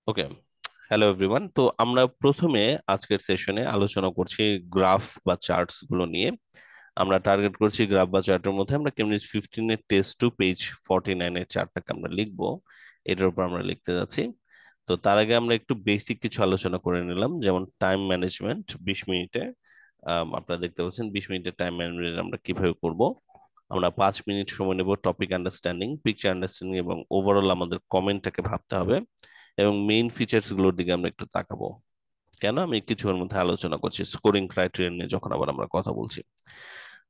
ওকে, hello everyone. তো আমরা প্রথমে আজকের সেশনে আলোচনা করছি গ্রাফ বা চার্টস গুলো নিয়ে। আমরা টার্গেট করছি গ্রাফ বা চার্টের মধ্যে আমরা কেমব্রিজ 15 এর টেস্ট টু পেজ 49 এর চার্টটাকে আমরা লিখবো। এটার উপর আমরা লিখতে যাচ্ছি। তো তার আগে আমরা একটু বেসিক কিছু আলোচনা করে নিলাম, যেমন টাইম ম্যানেজমেন্ট 20 মিনিটে। আপনারা দেখতে পাচ্ছেন 20 মিনিটের টাইম ম্যানেজমেন্ট আমরা কিভাবে করব। আমরা 5 মিনিট সময় নেব টপিক আন্ডারস্ট্যান্ডিং, পিকচার আন্ডারস্ট্যান্ডিং এবং ওভারঅল আমাদের কমেন্টটাকে ভাবতে হবে, এবং মেইন ফিচার্স গুলোর দিকে আমরা একটু তাকাবো। কেন আমি কিছুর মধ্যে আলোচনা করছি স্কোরিং ক্রাইটেরিয়া নিয়ে যখন আবার আমরা কথা বলছি।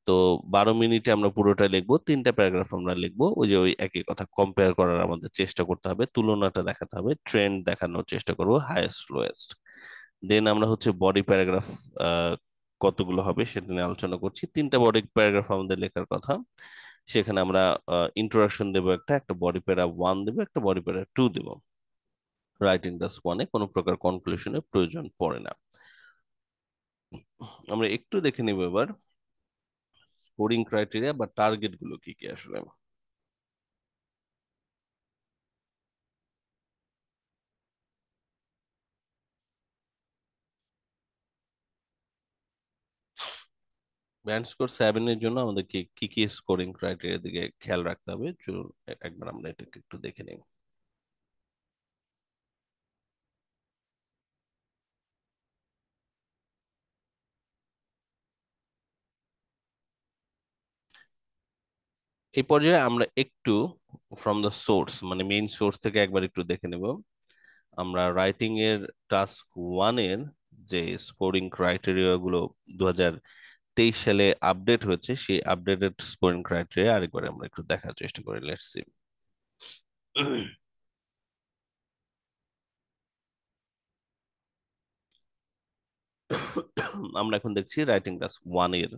তো 12 মিনিটে আমরা পুরোটা লিখবো, 3টা প্যারাগ্রাফ আমরা লিখবো। ওই যে ওই একই কথা কম্পেয়ার করার আমাদের চেষ্টা করতে হবে, তুলনাটা দেখাতে হবে, ট্রেন্ড দেখানোর চেষ্টা করবো, হাইয়েস্ট লোয়েস্ট। দেন আমরা হচ্ছে বডি প্যারাগ্রাফ কতগুলো হবে সেটা নিয়ে আলোচনা করছি। 3টা বডি প্যারাগ্রাফ আমাদের লেখার কথা। সেখানে আমরা ইন্ট্রোডাকশন দেবো, একটা একটা বডি প্যারা 1 দেবো, একটা বডি প্যারা 2 দেবো। রাইটিং দ্য স্পনে কোনো প্রকার কনক্লুশনের প্রয়োজন পড়ে না। আমরা একটু দেখে নিব এবার স্কোরিং ক্রাইটেরিয়া বা টার্গেট গুলো কি কি আসলে। ব্যান্ড স্কোর 7 এর জন্য আমাদের কি কি কি স্কোরিং ক্রাইটেরিয়া দিকে খেয়াল রাখতে হবে, চলুন একবার আমরা এটাকে একটু দেখে নিই। এই পর্যায়ে আমরা একটু ফ্রম দ্য সোর্স মানে মেইন সোর্স থেকে একবার একটু দেখে নেব। আমরা রাইটিং এর টাস্ক 1 এর যে স্কোরিং ক্রাইটেরিয়া গুলো 2023 সালে আপডেট হয়েছে, সেই আপডেটেড স্কোরিং ক্রাইটেরিয়া আরেকবার আমরা একটু দেখার চেষ্টা করি। Let's see. আমরা এখন দেখছি রাইটিং টাস্ক 1 এর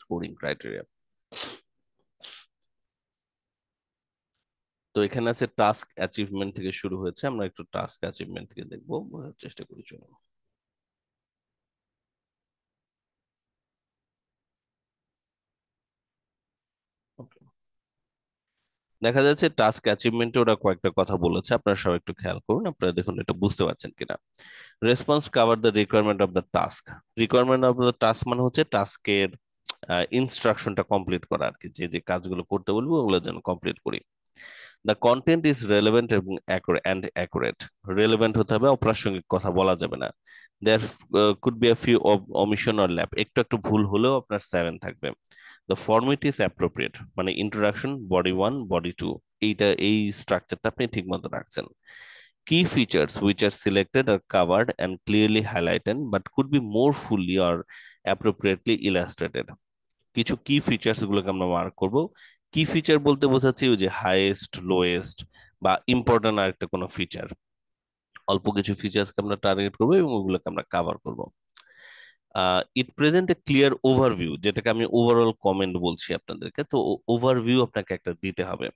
স্কোরিং ক্রাইটেরিয়া। তো এখানে আছে টাস্ক অ্যাচিভমেন্ট থেকে শুরু হয়েছে, আমরা একটু টাস্ক অ্যাচিভমেন্ট থেকে দেখবো, বোঝার চেষ্টা করি চলুন। Okay. দেখা যাচ্ছে টাস্ক অ্যাচিভমেন্টে ওরা কয়েকটা কথা বলেছে, আপনারা সবাই একটু খেয়াল করুন, আপনারা দেখুন এটা বুঝতে পারছেন কিনা। Response cover the requirement of the task. Requirement of the task মানে হচ্ছে টাস্কের ইনস্ট্রাকশনটা কমপ্লিট করা আর কি, যে যে কাজগুলো করতে বলবো ওগুলো যেন কমপ্লিট করি। দ্য কন্টেন্ট ইজ রেলেভেন্ট এবং অ্যান্ড অ্যাকুরেট। রেলেভেন্ট হতে হবে, অপ্রাসঙ্গিক কথা বলা যাবে না। There could be a few omission or lapse, একটু একটু ভুল হলেও আপনার 7 থাকবে। দ্য ফর্মেট ইজ অ্যাপ্রোপ্রিয়েট, মানে ইন্ট্রোডাকশন, বডি 1, বডি 2, এই স্ট্রাকচারটা আপনি ঠিক মতো রাখছেন। Key features which are selected are covered and clearly highlighted but could be more fully or appropriately illustrated. কিছু কি ফিচার্স গুলোকে আমরা মার্ক করব। কি ফিচার বলতে বোঝাচ্ছি ওই যে হাইয়েস্ট, লোয়েস্ট বা ইম্পর্টেন্ট আরেকটা কোনো ফিচার, অল্প কিছু ফিচার্সকে আমরা টার্গেট করবো এবং ওগুলোকে আমরা কাভার করব। ইট প্রেজেন্ট এ ক্লিয়ার ওভারভিউ, যেটাকে আমি ওভারঅল কমেন্ট বলছি আপনাদেরকে, তো ওভারভিউ আপনাকে একটা দিতে হবে।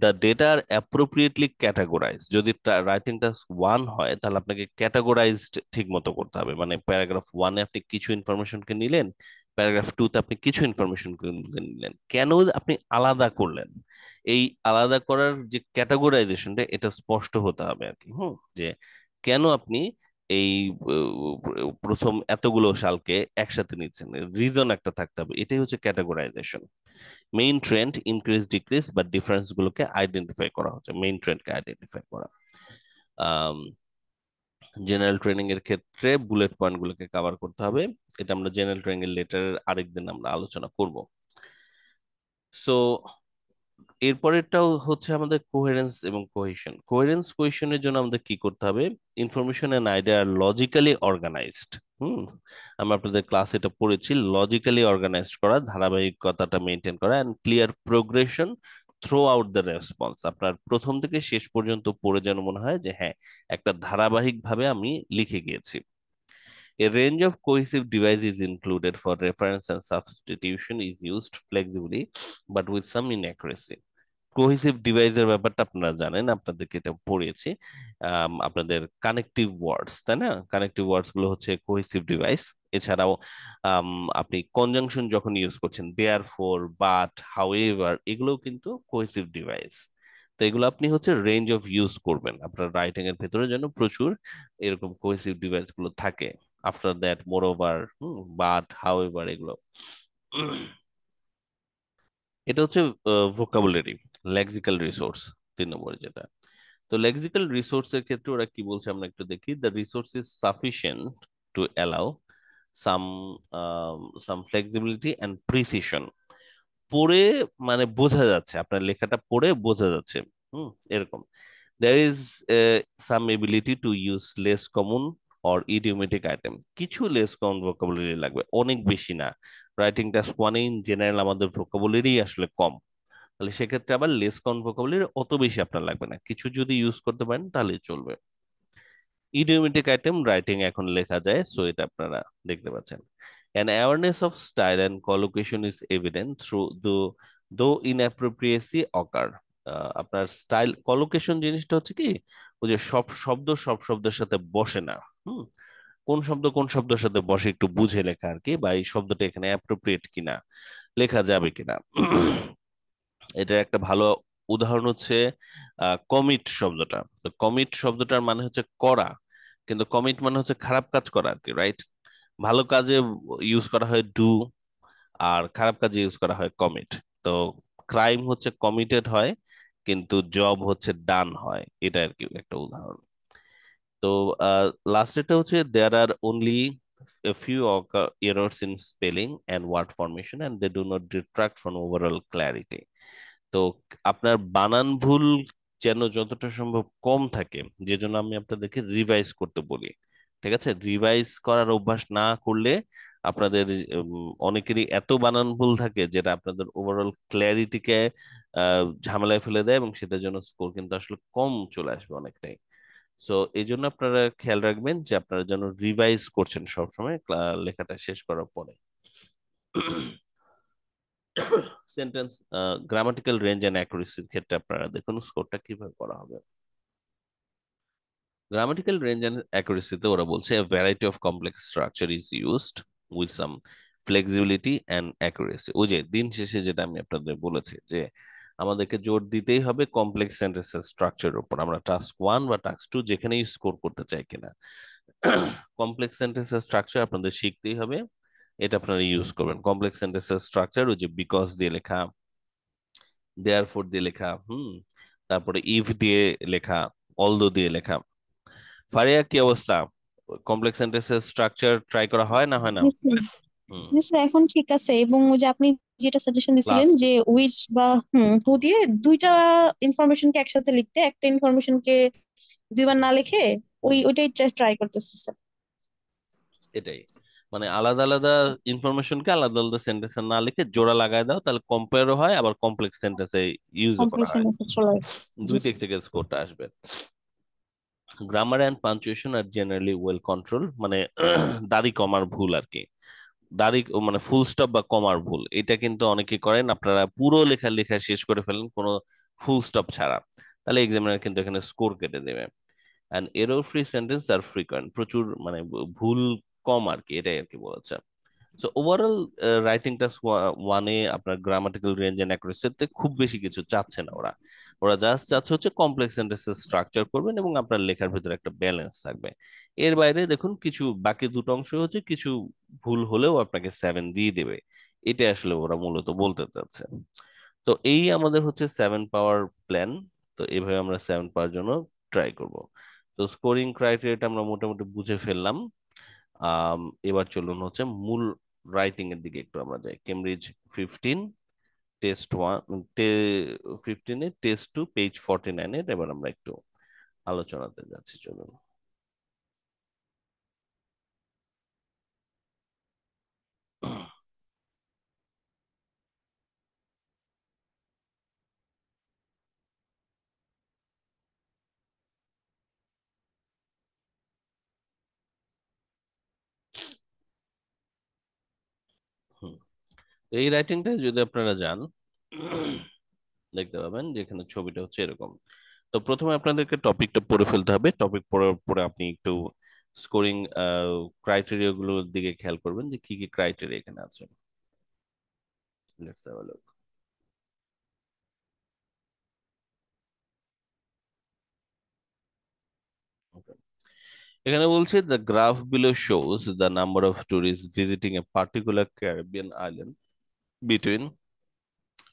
The data are appropriately categorise, যদি রাইটিং টাস্ক 1 হয় তাহলে আপনাকে ক্যাটাগোরাইজড ঠিক মতো করতে হবে, মানে প্যারাগ্রাফ 1-এ আপনি কিছু ইনফরমেশনকে নিলেন, প্যারাগ্রাফ 2-তে আপনি কিছু ইনফরমেশনকে নিলেন, কেন আপনি আলাদা করলেন, এই আলাদা করার যে ক্যাটাগোরাইজেশনটা এটা স্পষ্ট হতে হবে আর কি। যে কেন আপনি এই প্রথম এতগুলো সালকে একসাথে নিচ্ছেন, রিজন একটা থাকতে হবে, এটাই হচ্ছে ক্যাটাগোরাইজেশন। মেইন ট্রেন্ড, ইনক্রিজ ডিক্রিজ বা ডিফারেন্স গুলোকে আইডেন্টিফাই করা হচ্ছে, মেইন ট্রেন্ডকে আইডেন্টিফাই করা। জেনারেল ট্রেনিং এর ক্ষেত্রে বুলেট পয়েন্ট গুলোকে কভার করতে হবে। এটা আমরা জেনারেল ট্রেনিং এর লেটারের আরেকদিন আমরা আলোচনা করব। সো এরপরেরটাও হচ্ছে আমাদের কোহেরেন্স এবং কোহেশন। কোহেরেন্স কোহেশনের জন্য আমাদের কি করতে হবে, ইনফরমেশন এন্ড আইডিয়া আর লজিক্যালি অর্গানাইজড। হুম আমরা আপনাদের ক্লাস এটা পড়েছি, লজিক্যালি অর্গানাইজড করা, ধারাবাহিকতাটা মেনটেন করা and clear progression throughout the response. আপনার প্রথম থেকে শেষ পর্যন্ত পড়ে যেন মনে হয় যে হ্যাঁ একটা ধারাবাহিক ভাবে আমি লিখে গিয়েছি। A range of cohesive device is included for reference and substitution is used flexibly but with some inaccuracy. কোহিসিভ ডিভাইসের ব্যাপারটা আপনারা জানেন, আপনাদেরকে এটা পড়িয়েছি। আপনাদের কানেক্টিভ ওয়ার্ডস, তাই না, কানেক্টিভ ওয়ার্ডস গুলো হচ্ছে কোহিসিভ ডিভাইস। এছাড়াও আম, আপনি কনজাংশন যখন ইউজ করছেন, দেয়ার ফোর, বাট, হাউএভার, এগুলোও কিন্তু কোহিসিভ ডিভাইস। তো এগুলো আপনি হচ্ছে রেঞ্জ অফ ইউজ করবেন আপনার রাইটিং এর ভেতরে, যেন প্রচুর এরকম কোহেসিভ ডিভাইস গুলো থাকে। After that, more over, but, how ever, এগুলো। এটা হচ্ছে ভোকাবুলারি, লেক্সিক্যাল রিসোর্স, 3 নম্বরে যেটা। তো লেক্সিক্যাল রিসোর্সের ক্ষেত্রে ওরা কি বলছে আমরা একটু দেখি। The resource is sufficient to allow some some flexibility and precision. পড়ে মানে বোঝা যাচ্ছে, আপনার লেখাটা পড়ে বোঝা যাচ্ছে, এরকম। there is some ability to use less common or idiomatic item, কিছু লেস কমন ভোকাবুলারি লাগবে, অনেক বেশি না। রাইটিং টাস্ক ওয়ানে ইন জেনারেল আমাদের ভোকাবুলারি আসলে কম, তাহলে সেক্ষেত্রে আবার লেস কমন ভোকাবুলারি অত বেশি আপনার লাগবে না, কিছু যদি ইউজ করতে পারেন তাহলে চলবে। ইডিওমেটিক আইটেম রাইটিং এখন লেখা যায়, সো এটা আপনারা দেখতে পাচ্ছেন। An awareness of style and collocation is evident through though inappropriacy occur. আপনার স্টাইল কলোকেশন জিনিসটা হচ্ছে কি, ওই যে সব শব্দ সব শব্দের সাথে বসে না। হুম কোন শব্দ কোন শব্দের সাথে বসে একটু বুঝে লেখা আর কি, বা এই শব্দটা এখানে অ্যাপ্রোপ্রিয়েট কিনা, লেখা যাবে কিনা। এটার একটা ভালো উদাহরণ হচ্ছে কমিট শব্দটা। তো কমিট শব্দটার মানে হচ্ছে করা, কিন্তু কমিট মানে হচ্ছে খারাপ কাজ করা আর কি, রাইট? ভালো কাজে ইউজ করা হয় ডু, আর খারাপ কাজে ইউজ করা হয় কমিট। তো ক্রাইম হচ্ছে কমিটেড হয়, কিন্তু জব হচ্ছে ডান হয়, এটা আর কি একটা উদাহরণ। তো লাস্টেরটা হচ্ছে দেয়ার আর only a few errors in spelling and word formation and they do not detract from overall clarity. তো আপনার বানান ভুল যেন যতটা সম্ভব কম থাকে, যে জন্য আমি আপনাদেরকে রিভাইজ করতে বলি। ঠিক আছে, রিভাইজ করার অভ্যাস না করলে আপনাদের অনেকেরই এত বানান ভুল থাকে যেটা আপনাদের ওভারঅল ক্ল্যারিটিকে ঝামেলায় ফেলে দেয়, এবং সেটার জন্য স্কোর কিন্তু আসলে কম চলে আসবে অনেকটাই। সো এই জন্য আপনারা খেয়াল রাখবেন যে আপনারা যেন রিভাইজ করছেন সবসময় লেখাটা শেষ করার পরে। সেন্টেন্স গ্রামাটিক্যাল রেঞ্জ এন্ড অ্যাকুরেসির ক্ষেত্রে আপনারা দেখুন স্কোরটা কিভাবে করা হবে। গ্রামাটিক্যাল রেঞ্জ এন্ড অ্যাকুরেসিতে ওরা বলছে a variety of complex structure is used with some flexibility and accuracy। ওই যে দিন শেষে যেটা আমি আপনাদের বলেছি যে আমাদেরকে জোর দিতেই হবে কমপ্লেক্স সেন্টেন্সের স্ট্রাকচারের উপর, আমরা টাস্ক 1 বা টাস্ক 2 যেখানেই স্কোর করতে চাই কিনা। কমপ্লেক্স সেন্টেন্সের স্ট্রাকচার আপনাদের শিখতেই হবে, এটা আপনারা ইউজ করবেন। কমপ্লেক্স সেন্টেন্সের স্ট্রাকচার ওই যে বিকজ দিয়ে লেখা, দেয়ারফর দিয়ে লেখা, তারপরে ইফ দিয়ে লেখা, অলদো দিয়ে লেখা। ফারিয়া, কি অবস্থা? কমপ্লেক্স সেন্টেন্সের স্ট্রাকচার ট্রাই করা হয় না, হয় না? জি স্যার। হুম। জি স্যার, এখন ঠিক আছে। এবং ওই যে আপনি যেটা সাজেশন দিছিলেন ক্লাস। যে উইচ বা হু দিয়ে দুইটা ইনফরমেশনকে একসাথে লিখতে, একটা ইনফরমেশনকে দুইবার না লিখে হুম, ওইটাই ট্রাই করতেছি স্যার। এটাই, মানে আলাদা আলাদা ইনফরমেশনকে আলাদা আলাদা সেন্টেন্সে না লিখে জোড়া লাগায় দাও, তাহলে কম্পেয়ারও হয়, আবার কমপ্লেক্স সেন্টেন্সে ইউজও করা কমপ্লেক্স হয়। মেসেজ চলে আসবে। জি দুই দিক স্যার। থেকে স্কোরটা আসবে। Grammar and punctuation are generally well control, মানে দাড়ি কমার ভুল আর কি, দাড়ি মানে ফুল স্টপ বা কমার ভুল, এটা কিন্তু অনেকে করেন। আপনারা পুরো লেখা লেখা শেষ করে ফেলেন কোনো ফুল স্টপ ছাড়া, তাহলে এক্সামিনার কিন্তু এখানে স্কোর কেটে দেবে। And error free sentence are frequent, প্রচুর মানে ভুল কম আর কি, এটাই আর কি বলেছে। সো ওভারঅল রাইটিং টাস্ক ওয়ানে আপনার গ্রামাটিক্যাল রেঞ্জ এন্ড অ্যাকুরেসিতে খুব বেশি কিছু চাচ্ছে না ওরা। ওরা জাস্ট চাচ্ছে হচ্ছে কমপ্লেক্স সেন্টেন্সেস স্ট্রাকচার করবেন এবং আপনার লেখার ভিতরে একটা ব্যালেন্স থাকবে। এর বাইরে দেখুন কিছু বাকি দুটো অংশ হচ্ছে কিছু ভুল হলেও আপনাকে 7 দিয়ে দেবে, এটা আসলে ওরা মূলত বলতে চাচ্ছে। তো এই আমাদের হচ্ছে 7 পাওয়ার প্ল্যান। তো এইভাবে আমরা 7 পাওয়ার জন্য ট্রাই করব। তো স্কোরিং ক্রাইটেরিয়াটা আমরা মোটামুটি বুঝে ফেললাম। আম, এবার চলুন হচ্ছে মূল রাইটিং এর দিকে একটু আমরা যাই। কেমব্রিজ 15, টেস্ট 1, 15-এ টেস্ট 2, পেজ 49-এর এবার আমরা একটু আলোচনাতে যাচ্ছি, চলুন। হুম, এই রাইটিংটা যদি আপনারা যান দেখতে পাবেন যে এখানে ছবিটা হচ্ছে এরকম। তো প্রথমে আপনাদেরকে টপিকটা পড়ে ফেলতে হবে, টপিক পড়ার পরে আপনি একটু স্কোরিং ক্রাইটেরিয়া গুলোর দিকে খেয়াল করবেন যে কি কি ক্রাইটেরিয়া এখানে আছে। Let's have a look. এখানে বলছে the graph below shows the number of tourist visiting a particular Caribbean island between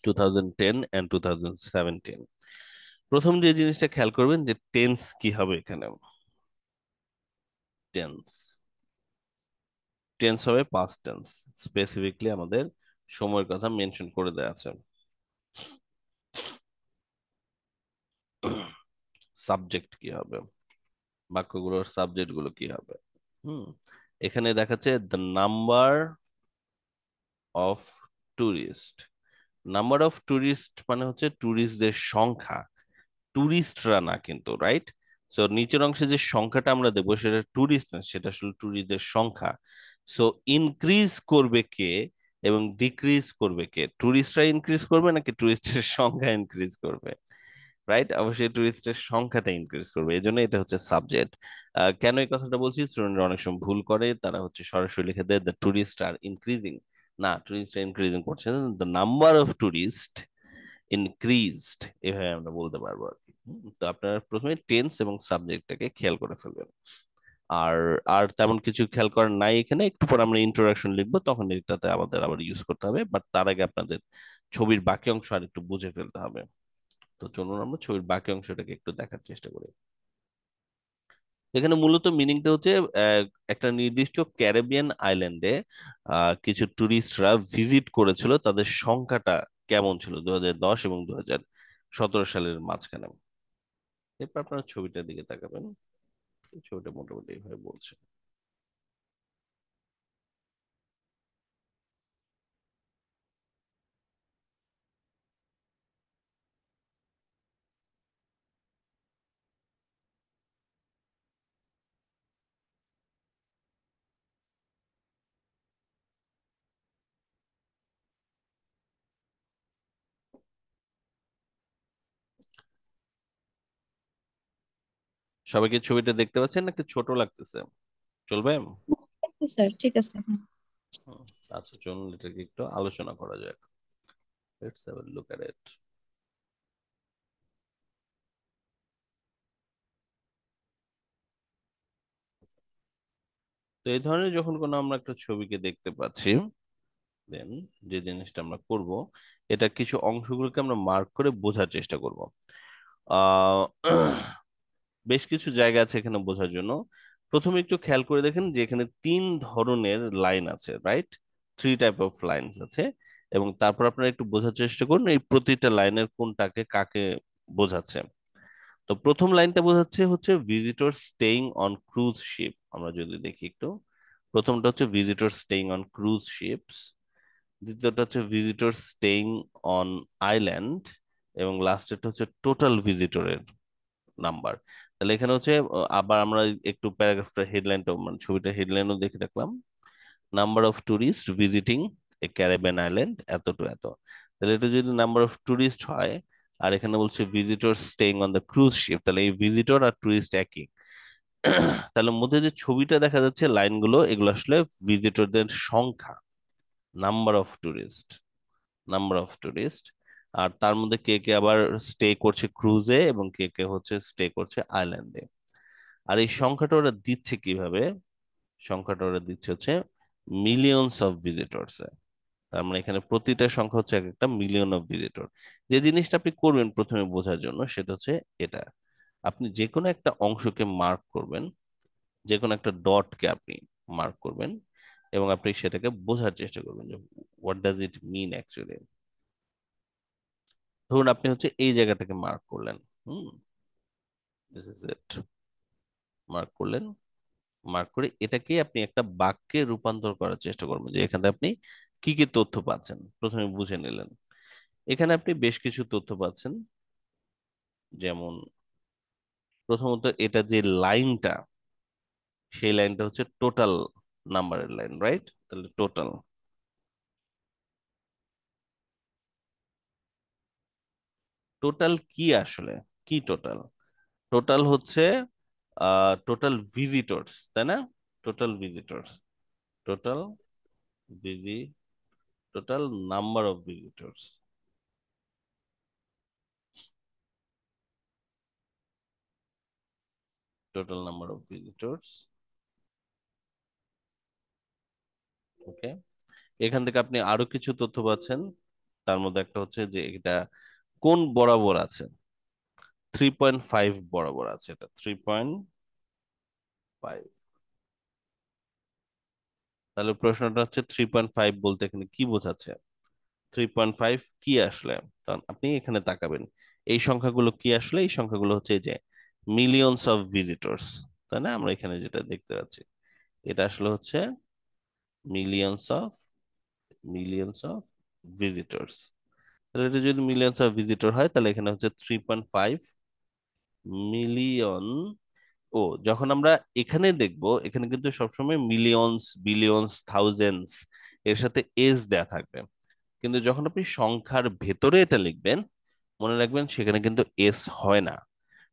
2010 and 2017। প্রথম যে জিনিসটা খেয়াল করবেন যে টেন্স কি হবে এখানে। টেন্স টেন্স হবে পাস্ট টেন্স, স্পেসিফিকলি আমাদের সময়ের কথা মেনশন করে দেওয়া আছে। সাবজেক্ট কি হবে, বাক্যগুলোর সাবজেক্ট গুলো কি হবে। হুম এখানে দেখাচ্ছে the number of tourist. Number of tourist মানে হচ্ছে টুরিস্টদের সংখ্যা, টুরিস্টরা না কিন্তু, রাইট? সো নিচের অংশে যে সংখ্যাটা আমরা দেবো সেটা টুরিস্ট না, সেটা আসলে টুরিস্টদের সংখ্যা। সো ইনক্রিজ করবে কে এবং ডিক্রিজ করবে কে? টুরিস্টরা ইনক্রিজ করবে নাকি টুরিস্টের সংখ্যা ইনক্রিজ করবে? রাইট, অবশ্যই টুরিস্টের সংখ্যাটা ইনক্রিজ করবে, এই জন্য এটা হচ্ছে সাবজেক্ট। কেন এই কথাটা বলছি, স্টুডেন্টরা অনেক সময় ভুল করে, তারা হচ্ছে সরাসরি লিখে দেয় দ্য টুরিস্ট আর ইনক্রিজিং। না, টুরিস্ট ইনক্রিজিং করছে, the number of tourist increased, এভাবে আমরা বলতে পারবো আর কি। তো আপনারা প্রথমে টেন্স এবং সাবজেক্টটাকে খেয়াল করে ফেলবেন। আর আর তেমন কিছু খেয়াল করার নাই এখানে, একটু পর আমরা ইন্ট্রোডাকশন লিখবো, তখন এটাতে আমাদের আবার ইউজ করতে হবে, বাট তার আগে আপনাদের ছবির বাকি অংশ আর একটু বুঝে ফেলতে হবে। তো চলুন আমরা ছবির বাকি অংশটাকে একটু দেখার চেষ্টা করি। এখানে মূলত মিনিংটা হচ্ছে আহ, একটা নির্দিষ্ট ক্যারিবিয়ান আইল্যান্ডে কিছু টুরিস্টরা ভিজিট করেছিল, তাদের সংখ্যাটা কেমন ছিল 2010 এবং 2017 সালের মাঝখানে। এরপর আপনারা ছবিটার দিকে তাকাবেন, এই ছবিটা মোটামুটি এইভাবে বলছে। সবাইকে ছবিটা দেখতে পাচ্ছেন নাকি ছোট লাগতেছে? চলবে? স্যার ঠিক আছে। হুম, আচ্ছা চলুন এটাকে একটু আলোচনা করা যাক। Let's have a look at it. তো এই ধরনের যখন কোনো আমরা একটা ছবিকে দেখতে পাচ্ছি, দেন যে জিনিসটা আমরা করব, এটা কিছু অংশগুলোকে আমরা মার্ক করে বোঝার চেষ্টা করব। আহ বেশ কিছু জায়গা আছে এখানে বোঝার জন্য। প্রথমে একটু খেয়াল করে দেখেন যে এখানে তিন ধরনের লাইন আছে, right? Three type of lines আছে। এবং তারপর আপনারা একটু বোঝার চেষ্টা করুন এই প্রতিটা লাইনের কোনটাকে কাকে বোঝাচ্ছে। তো প্রথম লাইনটা বোঝাচ্ছে হচ্ছে visitor staying on cruise ship. আমরা যদি দেখি একটু, প্রথমটা হচ্ছে visitor staying on cruise ships, দ্বিতীয়টা হচ্ছে ভিজিটর স্টেইং অন আইল্যান্ড, এবং লাস্টেরটা হচ্ছে টোটাল ভিজিটরের নাম্বার। তাহলে এখানে হচ্ছে আবার আমরা একটু প্যারাগ্রাফটা হেডলাইনটা মানে ছবিটা হেডলাইনও দেখে রাখলাম। Number of tourist visiting a Caribbean island এত টু এত। তাহলে এটা যদি নাম্বার অফ টুরিস্ট হয়, আর এখানে বলছে visitor staying on the cruise ship, তাহলে এই ভিজিটর আর টুরিস্ট একই। তাহলে মধ্যে যে ছবিটা দেখা যাচ্ছে লাইনগুলো, এগুলো আসলে ভিজিটরদের সংখ্যা, number of tourist, number of tourist. আর তার মধ্যে কে কে আবার স্টে করছে ক্রুজে এবং কে কে হচ্ছে স্টে করছে আইল্যান্ডে। আর এই সংখ্যাটা ওরা দিচ্ছে কিভাবে? সংখ্যাটা ওরা দিচ্ছে হচ্ছে মিলিয়নস অফ ভিজিটরস। তার মানে এখানে প্রতিটা সংখ্যা হচ্ছে এক একটা মিলিয়ন অফ ভিজিটর। যে জিনিসটা আপনি করবেন প্রথমে বোঝার জন্য সেটা হচ্ছে এটা, আপনি যে কোনো একটা অংশকে মার্ক করবেন, যে কোনো একটা ডটকে আপনি মার্ক করবেন, এবং আপনি সেটাকে বোঝার চেষ্টা করবেন যে what does it mean actually. ধরুন আপনি হচ্ছে এই জায়গাটাকে মার্ক করলেন, hmm, this is it, mark করলেন। মার্ক করে এটাকে আপনি একটা বাক্যে রূপান্তর করার চেষ্টা করবেন, যে এখানে আপনি কি কি তথ্য পাচ্ছেন প্রথমে বুঝে নিলেন। এখানে আপনি বেশ কিছু তথ্য পাচ্ছেন, যেমন প্রথমত এটা যে লাইনটা, সেই লাইনটা হচ্ছে টোটাল নাম্বারের লাইন, রাইট? তাহলে টোটাল, টোটাল কি আসলে, কি টোটাল? টোটাল হচ্ছে টোটাল ভিজিটরস, তাই না? টোটাল ভিজিটরস, টোটাল ভিজি total number of visitors. Total number of visitors. Okay, এখান থেকে আপনি আরো কিছু তথ্য পাচ্ছেন। তার মধ্যে একটা হচ্ছে যে এটা কোন বরাবর আছে, 3.5 বরাবর আছে, এটা 3.5। তাহলে প্রশ্নটা হচ্ছে 3.5 বলতে এখানে কি বোঝাচ্ছে, 3.5 কি আসলে? কারণ আপনি এখানে তাকাবেন, এই সংখ্যাগুলো কি আসলে? এই সংখ্যাগুলো হচ্ছে এই যে মিলিয়নস অফ ভিজিটর্স, তাই না? আমরা এখানে যেটা দেখতে পাচ্ছি এটা আসলে হচ্ছে মিলিয়নস অফ ভিজিটর্স। তাহলে এটা যদি মিলিয়নস অফ ভিজিটর হয় তাহলে এখানে হচ্ছে 3.5 মিলিয়ন। ও, যখন আমরা এখানে দেখব এখানে কিন্তু সবসময় মিলিয়নস, বিলিয়নস, থাউজেন্ডস এর সাথে এস দেয়া থাকবে, কিন্তু যখন আপনি সংখ্যার ভেতরে এটা লিখবেন মনে রাখবেন সেখানে কিন্তু এস হয় না।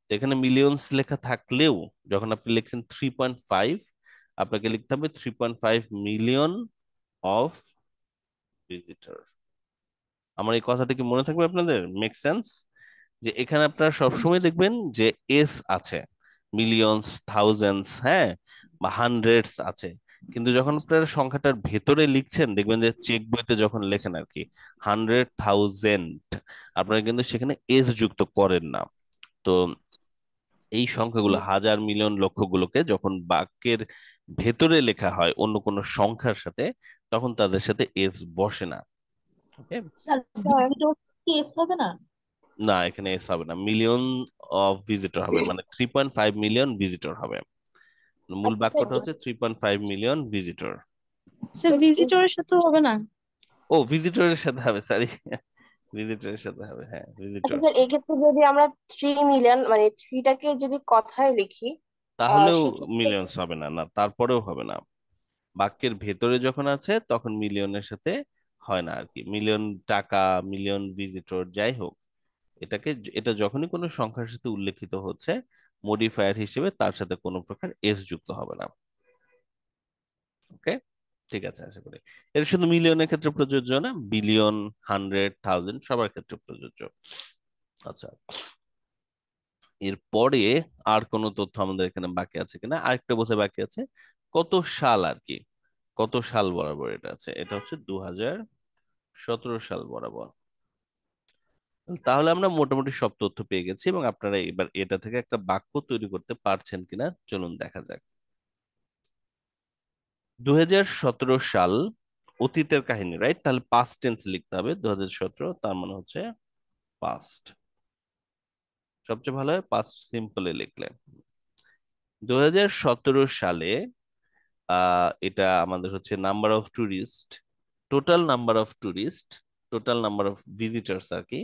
তো এখানে মিলিয়নস লেখা থাকলেও যখন আপনি লিখছেন 3.5, আপনাকে লিখতে হবে 3.5 মিলিয়ন অফ ভিজিটর। আমার এই কথাটা কি মনে থাকবে আপনাদের? Make sense? যে এখানে আপনারা সবসময় দেখবেন যে এস আছে, মিলিয়নস, থাউজেন্ডস, হ্যাঁ, বা হান্ড্রেডস আছে, কিন্তু যখন আপনারা সংখ্যাটার ভেতরে লিখছেন দেখবেন যে চেক বইতে যখন লেখেন আর কি 100,000, আপনারা কিন্তু সেখানে এস যুক্ত করেন না। তো এই সংখ্যাগুলো হাজার, মিলিয়ন, লক্ষগুলোকে যখন বাক্যের ভেতরে লেখা হয় অন্য কোনো সংখ্যার সাথে তখন তাদের সাথে এস বসে না। ওকে, স্যার স্যার ভিজিটর কেস হবে না? না এখানে এস হবে না, মিলিয়ন অফ ভিজিটর হবে, মানে 3.5 মিলিয়ন ভিজিটর হবে। মূল আচ্ছা স্যার বাক্যটা হচ্ছে 3.5 মিলিয়ন ভিজিটর। স্যার ভিজিটরের সাথে হবে না? ও, ভিজিটরের সাথে হবে, সরি, ভিজিটরের সাথে হবে, হ্যাঁ আচ্ছা ভিজিটরস। স্যার এক্ষেত্রে যদি আমরা 3 মিলিয়ন মানে থ্রিটাকে যদি কথায় লিখি তাহলেও সেক্ষেত্রে মিলিয়নস হবে না, না তারপরেও হবে না। বাক্যের ভেতরে যখন আছে তখন মিলিয়নের সাথে হয় না আর কি, মিলিয়ন টাকা, মিলিয়ন ভিজিটর, যাই হোক, এটাকে, এটা যখনই কোনো সংখ্যার সাথে উল্লেখিত হচ্ছে মডিফায়ার হিসেবে তার সাথে কোনো প্রকার এস যুক্ত হবে না। ওকে, ঠিক আছে, আশা করি এটা শুধু মিলিয়নের ক্ষেত্রে প্রযোজ্য না, বিলিয়ন, হান্ড্রেড, থাউজেন্ড সবার ক্ষেত্রে প্রযোজ্য। আচ্ছা, এরপরে আর কোনো তথ্য আমাদের এখানে বাকি আছে কিনা, আরেকটা বোধহয় বাকি আছে, কত সাল আর কি, কত সাল বরাবর এটা আছে, এটা হচ্ছে 2017 সাল বরাবর। তাহলে আমরা মোটামুটি সব তথ্য পেয়ে গেছি এবং আপনারা এবার এটা থেকে একটা বাক্য তৈরি করতে পারছেন কিনা চলুন দেখা যাক। 2017 সাল অতীতের কাহিনী, রাইট? তাহলে পাস্ট টেন্স লিখতে হবে, 2017 তার মানে হচ্ছে পাস্ট। সবচেয়ে ভালো হয় পাস্ট সিম্পলে লিখলে। 2017 সালে এটা আমাদের হচ্ছে number of tourist, total number of tourist, total number of visitors আর কি,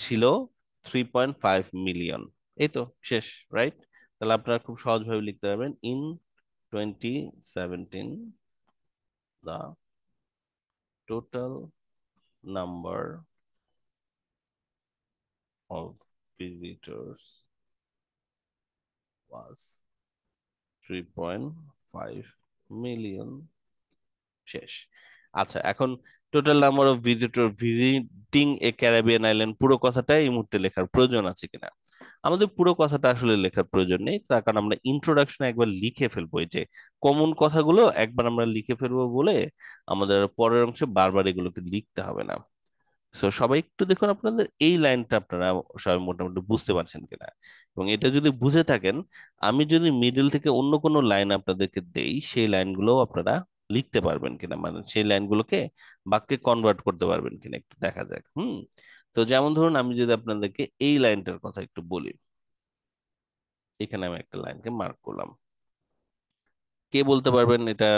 ছিল 3.5 মিলিয়ন। এই তো শেষ, রাইট? তাহলে আপনারা খুব সহজভাবে লিখতে পারবেন, in 2017 the total number of visitors was 3.5 million. শেষ। আচ্ছা, এখন total number of visitor visiting a Caribbean island পুরো কথাটাই এই মুহূর্তে লেখার প্রয়োজন আছে কিনা? আমাদের পুরো কথাটা আসলে লেখার প্রয়োজন নেই, তার কারণ আমরা ইন্ট্রোডাকশনে একবার লিখে ফেলবো, এই যে কমন কথাগুলো একবার আমরা লিখে ফেলবো বলে আমাদের আর পরের অংশে বারবার এগুলোকে লিখতে হবে না। তো সবাই একটু দেখুন আপনাদের এই লাইনটা আপনারা সবাই মোটামুটি বুঝতে পারছেন কিনা, এবং এটা যদি বুঝে থাকেন আমি যদি মিডল থেকে অন্য কোনো লাইন আপনাদেরকে দেই সেই লাইনগুলো আপনারা লিখতে পারবেন কিনা, মানে সেই লাইনগুলোকে বাক্যে কনভার্ট করতে পারবেন কিনা একটু দেখা যাক। তো যেমন ধরুন আমি যদি আপনাদেরকে এই লাইনটার কথা একটু বলি, এখানে আমি একটা লাইনকে মার্ক করলাম, কে বলতে পারবেন এটা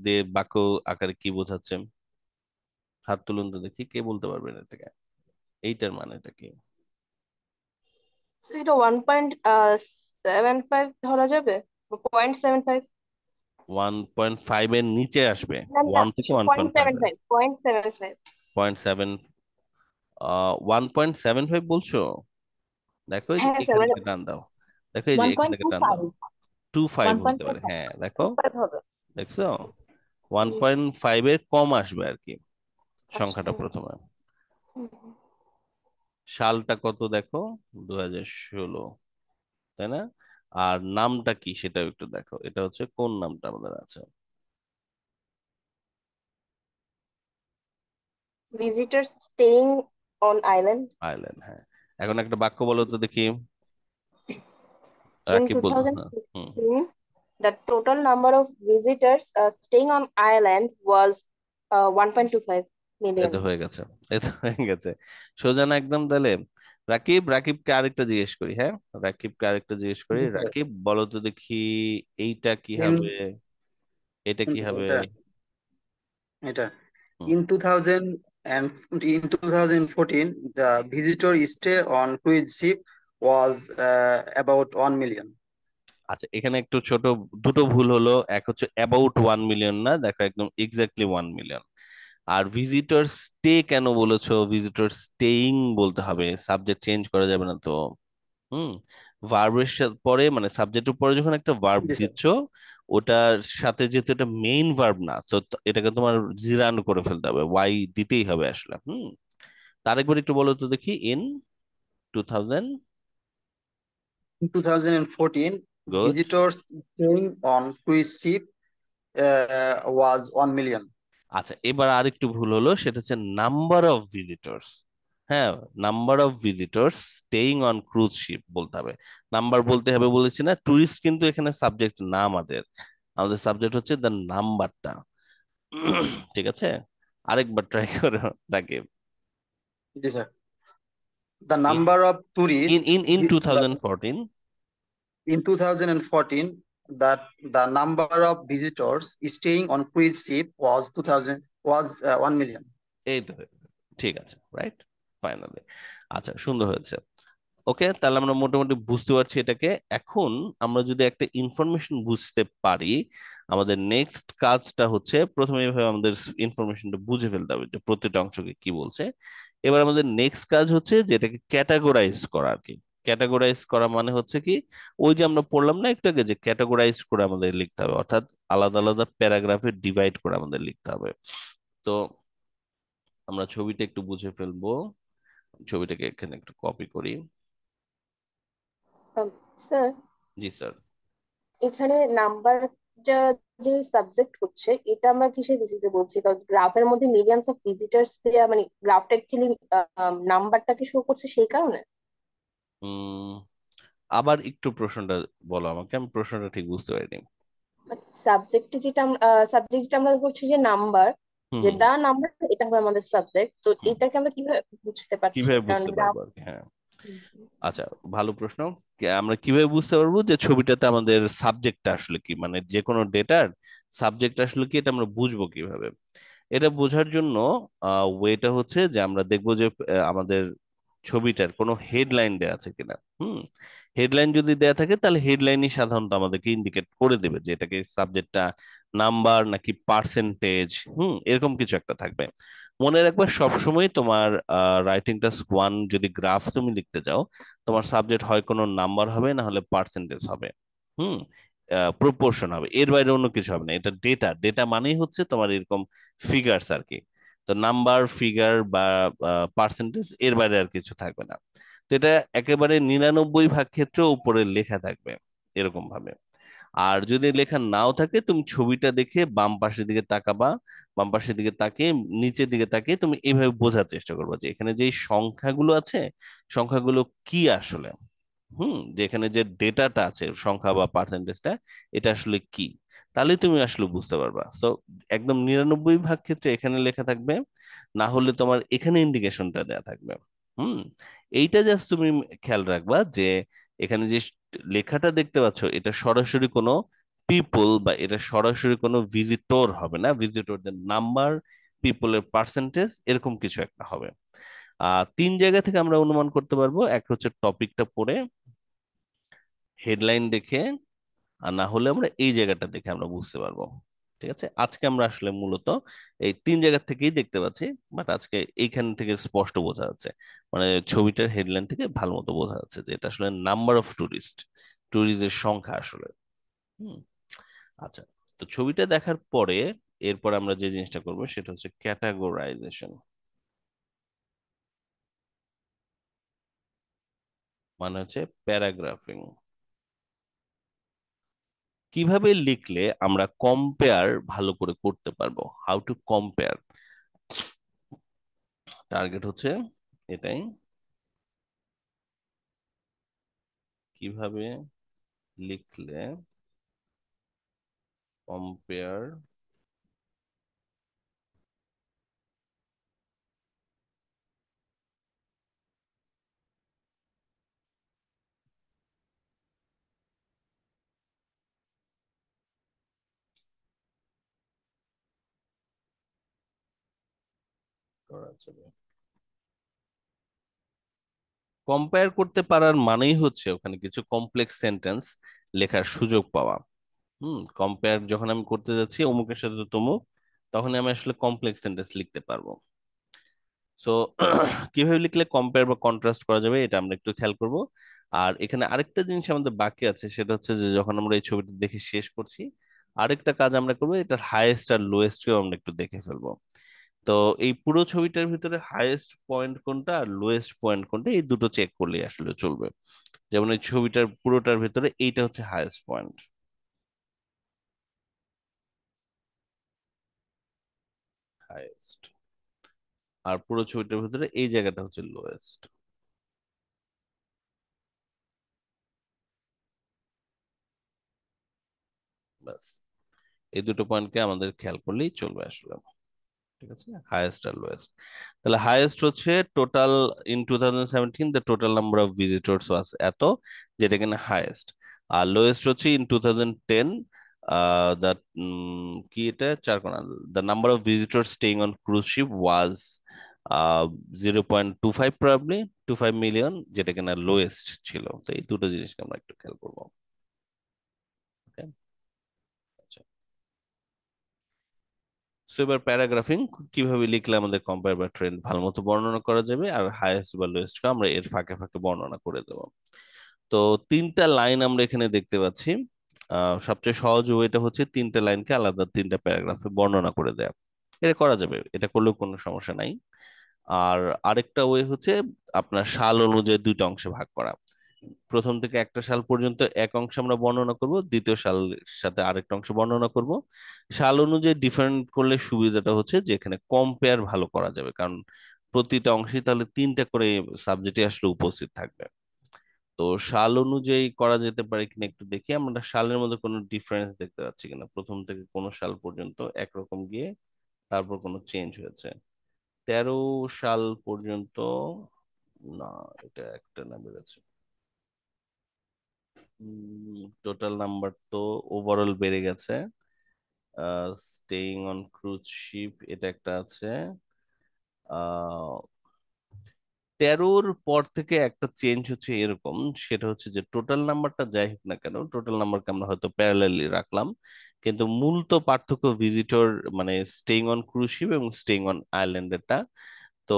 দিয়ে বাক্য আকারে কি বোঝাচ্ছে? হাত তুলুন তো দেখি, কে বলতে পারবেন এটাকে, এইটার মানেটা কি? So এটা 1.75 ধরা যাবে, 0.75। 1.5 এর নিচে আসবে, না না, 1 থেকে 1.5 এর। 0.75, 0.75। 0.7, 1.75 বলছো? দেখো এই যে হ্যাঁ স্যার এখান মানে থেকে টান দাও, দেখো এই যে ওয়ান এখান পয়েন্ট থেকে টু টান ফাইভ দাও, 2.5 ওয়ান পয়েন্ট হতে টু পারে, ফাইভ হ্যাঁ দেখো, 2.5 হবে। দেখছো? 1.5 এর কম আসবে আর কি আচ্ছা সংখ্যাটা হুম। প্রথমে। হুম, হুম। সালটা কত দেখো, 2016, তাই না? আর নামটা কি সেটাও একটু দেখো, এটা হচ্ছে কোন নামটা আমাদের আছে। Visitors staying on island island, হ্যাঁ। এখন একটা বাক্য বলো তো দেখি, in রাকিব বলতো, হ্যাঁ। হুম। 2015. The total number of visitors staying on island was 1.25 এই million. তো হয়ে গেছে, এই তো হয়ে গেছে। সোজা না একদম তাহলে। রাকিবকে আরেকটা জিজ্ঞেস করি, হ্যাঁ। রাকিবকে আরেকটা জিজ্ঞেস করি, রাকিব বলো তো দেখি, এইটা কি হবে, in এটা কি হবে? এটা এটা হুম। in 2000 and in 2014 the visitor stay on cruise ship was about 1 million. আচ্ছা, এখানে একটু ছোট দুটো ভুল হলো। এক হচ্ছে অ্যাবাউট 1 মিলিয়ন, না, দেখো একদম এক্স্যাক্টলি 1 মিলিয়ন। আর ভিজিটর স্টে কেন বলেছো? ভিজিটর স্টেইং বলতে হবে, সাবজেক্ট চেঞ্জ করা যাবে না তো। হুম। ভার্বের পরে মানে সাবজেক্টের পরে যখন একটা ভার্ব জি স্যার। দিচ্ছ, ওটার সাথে যেহেতু এটা মেইন ভার্ব না, তো এটাকে তোমার জিরান করে ফেলতে হবে, ওয়াই দিতেই হবে আসলে। হুম। তার একবার একটু বলো তো দেখি, in 2000। In 2014 good. visitors staying on cruise ship was 1 million. আচ্ছা, এবার আরেকটু ভুল হলো, সেটা হচ্ছে নাম্বার অফ ভিজিটর্স। হ্যাঁ, number of visitors staying on cruise ship বলতে হবে। নাম্বার বলতে হবে বলেছি না, টুরিস্ট কিন্তু এখানে সাবজেক্ট না, আমাদের আমাদের সাবজেক্ট হচ্ছে দ্য নাম্বারটা। ঠিক আছে, আরেকবার ট্রাই করো তাকে। জি sir. The number of in tourists in in 2014। in 2014 that the number of visitors staying on cruise ship was 1 million. এই তো, ঠিক আছে, রাইট, ফাইনালি। আচ্ছা, সুন্দর হয়েছে। ওকে, তাহলে আমরা মোটামুটি বুঝতে পারছি এটাকে। এখন আমরা যদি একটা ইনফরমেশন বুঝতে পারি, আমাদের নেক্সট কাজটা হচ্ছে প্রথমে এভাবে আমাদের ইনফরমেশনটা বুঝে ফেলতে হবে যে প্রত্যেকটা অংশকে কি বলছে। এবার আমাদের নেক্সট কাজ হচ্ছে যেটাকে ক্যাটাগরাইজ করা আর কি। ক্যাটাগরাইজ করা মানে হচ্ছে কি, ওই যে আমরা পড়লাম না একটু আগে, যে ক্যাটাগরাইজ করে আমাদের লিখতে হবে, অর্থাৎ আলাদা আলাদা প্যারাগ্রাফে ডিভাইড করে আমাদের লিখতে হবে। তো আমরা ছবিটা একটু বুঝে ফেলবো, ছবিটাকে এখানে একটু কপি করি। স্যার, জি স্যার। এখানে নাম্বারটা যে সাবজেক্ট হচ্ছে এটা আমরা কিসের বেসিসে বলছি? বিকজ গ্রাফের মধ্যে মিলিয়নস অফ ভিজিটার্স দেয়া, মানে গ্রাফটা অ্যাকচুয়ালি নাম্বারটাকে শো করছে সেই কারণে। উম আবার একটু প্রশ্নটা বলো আমাকে, আমি প্রশ্নটা ঠিক বুঝতে পারিনি। সাবজেক্ট যেটা আমরা বলছি যে নাম্বার, হুম যে হুম দা নাম্বার, এটা হবে আমাদের সাবজেক্ট। তো হুম। এটাকে আমরা কিভাবে বুঝতে পারছি? কিভাবে কারণ বুঝতে গ্রাফ। পারবো আর কি, হ্যাঁ। আচ্ছা, ভালো প্রশ্ন। আমরা কিভাবে বুঝতে পারবো যে ছবিটাতে আমাদের সাবজেক্টটা আসলে কি, মানে যে কোনো ডেটার সাবজেক্ট আসলে কি, এটা আমরা বুঝবো কিভাবে? এটা বোঝার জন্য ওয়েটা হচ্ছে যে আমরা দেখবো যে আমাদের ছবিটার কোনো হেডলাইন দেয়া আছে কিনা। হুম। হেডলাইন যদি দেয়া থাকে, তাহলে হেডলাইনই সাধারণত আমাদেরকে ইন্ডিকেট করে দেবে যে এটাকে সাবজেক্টটা নাম্বার নাকি পার্সেন্টেজ, এরকম কিছু একটা থাকবে। মনে রাখবা সবসময় তোমার রাইটিং টাস্ক 1 যদি গ্রাফ তুমি লিখতে যাও, তোমার সাবজেক্ট হয় কোনো নাম্বার হবে, না হলে পার্সেন্টেজ হবে। হুম। প্রপোর্শন হবে, এর বাইরে অন্য কিছু হবে না। এটা ডেটা, ডেটা মানেই হচ্ছে তোমার এরকম ফিগার্স আর কি। তো নাম্বার, ফিগার বা পার্সেন্টেজ, এর বাইরে আর কিছু থাকবে না। তো এটা একেবারে 99 ভাগ ক্ষেত্রে উপরে লেখা থাকবে এরকম ভাবে। আর যদি লেখা নাও থাকে, তুমি ছবিটা দেখে বাম পাশের দিকে তাকাবা, বাম পাশের দিকে তাকিয়ে নিচের দিকে তাকিয়ে তুমি এইভাবে বোঝার চেষ্টা করবে যে এখানে যে সংখ্যাগুলো আছে, সংখ্যাগুলো কি আসলে। যে এখানে যে ডেটাটা আছে, সংখ্যা বা পার্সেন্টেজটা, এটা আসলে কি। তাহলে তুমি আসলে বুঝতে পারবা। তো একদম 99 ভাগ ক্ষেত্রে এখানে লেখা থাকবে, না হলে তোমার এখানে ইন্ডিকেশনটা দেয়া থাকবে। হুম। এইটা জাস্ট তুমি খেয়াল রাখবা যে এখানে যে লেখাটা দেখতে পাচ্ছ, এটা সরাসরি কোনো পিপল বা এটা সরাসরি কোনো ভিজিটর হবে না, ভিজিটরদের নাম্বার, পিপলের পার্সেন্টেজ, এরকম কিছু একটা হবে। 3 জায়গা থেকে আমরা অনুমান করতে পারবো, এক হচ্ছে টপিকটা পড়ে, হেডলাইন দেখে, আর না হলে আমরা এই জায়গাটা দেখে আমরা বুঝতে পারবো। ঠিক আছে, আজকে আমরা আসলে মূলত এই 3 জায়গা থেকেই দেখতে পাচ্ছি। বাট আজকে এইখান থেকে স্পষ্ট বোঝা যাচ্ছে, মানে ছবিটার হেডলাইন থেকে ভালো মতো বোঝা যাচ্ছে যে এটা আসলে নাম্বার অফ টুরিস্ট, টুরিস্টের সংখ্যা আসলে। হুম। আচ্ছা, তো ছবিটা দেখার পরে এরপর আমরা যে জিনিসটা করবো সেটা হচ্ছে ক্যাটাগরাইজেশন, মানে হচ্ছে প্যারাগ্রাফিং। কিভাবে লিখলে আমরা কম্পেয়ার ভালো করে করতে পারবো, হাউ টু কম্পেয়ার, টার্গেট হচ্ছে এটাই, কিভাবে লিখলে কম্পেয়ার করা যাবে। কম্পেয়ার করতে পারার মানেই হচ্ছে ওখানে কিছু কমপ্লেক্স সেন্টেন্স লেখার সুযোগ পাওয়া। কম্পেয়ার যখন আমি করতে যাচ্ছি অমুকের সাথে তমুক, তখন আমি আসলে কমপ্লেক্স সেন্টেন্স লিখতে পারবো। সো কিভাবে লিখলে কম্পেয়ার বা কন্ট্রাস্ট করা যাবে এটা আমরা একটু খেয়াল করব। আর এখানে আরেকটা জিনিস আমাদের বাকি আছে, সেটা হচ্ছে যে যখন আমরা এই ছবিটা দেখে শেষ করছি, আরেকটা কাজ আমরা করবো, এটার হাইয়েস্ট আর লোয়েস্ট কেও আমরা একটু দেখে ফেলবো। তো এই পুরো ছবিটার ভিতরে হাইয়েস্ট পয়েন্ট কোনটা আর লোয়েস্ট পয়েন্ট কোনটা, এই দুটো চেক করলেই আসলে চলবে। যেমন এই ছবিটার পুরোটার ভিতরে এইটা হচ্ছে হাইয়েস্ট পয়েন্ট, হাইয়েস্ট, আর পুরো ছবিটার ভিতরে এই জায়গাটা হচ্ছে লোয়েস্ট। ব্যাস, এই দুটো পয়েন্টকে আমাদের খেয়াল করলেই চলবে আসলে। ঠিক আছে, হাইয়েস্ট আর লোয়েস্ট। তাহলে হাইয়েস্ট হচ্ছে total in 2017 the total number of visitors was এত, যেটা কিনা হাইয়েস্ট। আর লোয়েস্ট হচ্ছে ইন 2010 দ্য কি এটা চার কোনা, the number of visitors staying on cruise ship was 0.25 probably 25 million, যেটা কিনা লোয়েস্ট ছিল। তো এই দুটো জিনিসকে আমরা একটু খেয়াল করবো। ওকে, আচ্ছা। সো এবার প্যারাগ্রাফিং কিভাবে লিখলে আমাদের কম্পেয়ার বা ট্রেন্ড ভালো মতো বর্ণনা করা যাবে, আর হাইয়েস্ট বা লোয়েস্ট আমরা এর ফাঁকে ফাঁকে বর্ণনা করে দেবো। তো তিনটা লাইন আমরা এখানে দেখতে পাচ্ছি। সবচেয়ে সহজ ওয়েটা হচ্ছে তিনটা লাইনকে আলাদা তিনটা প্যারাগ্রাফে বর্ণনা করে দেয়া। এটা করা যাবে, এটা করলেও কোনো সমস্যা নাই। আর আরেকটা ওয়ে হচ্ছে আপনার সাল অনুযায়ী দুইটা অংশে ভাগ করা। প্রথম থেকে একটা সাল পর্যন্ত এক অংশ আমরা বর্ণনা করব, দ্বিতীয় সাল সাথে আরেকটা অংশ বর্ণনা করব। সাল অনুযায়ী ডিফারেন্ট করলে সুবিধাটা হচ্ছে যে এখানে কম্পেয়ার ভালো করা যাবে, কারণ প্রতিটা অংশে তাহলে তিনটা করে সাবজেক্টে আসলে উপস্থিত থাকবে। তো সাল অনুযায়ী করা যেতে পারে কিনা একটু দেখি, আমরা সালের মধ্যে কোনো ডিফারেন্স দেখতে পাচ্ছি কিনা, প্রথম থেকে কোন সাল পর্যন্ত একরকম গিয়ে তারপর কোনো চেঞ্জ হয়েছে। 13 সাল পর্যন্ত না, এটা একটা না বেড়েছে। টোটাল নাম্বার তো ওভারঅল বেড়ে গেছে। স্টেইং অন ক্রুজ শিপ এটা একটা আছে। আহ 13-র পর থেকে একটা চেঞ্জ হচ্ছে এরকম, সেটা হচ্ছে যে টোটাল নাম্বারটা যাই হোক না কেন, টোটাল নাম্বারকে আমরা হয়তো প্যারালালি রাখলাম, কিন্তু মূল তো পার্থক্য ভিজিটর মানে স্টেইং অন ক্রুজ শিপ এবং স্টেইং অন আইল্যান্ডেরটা। তো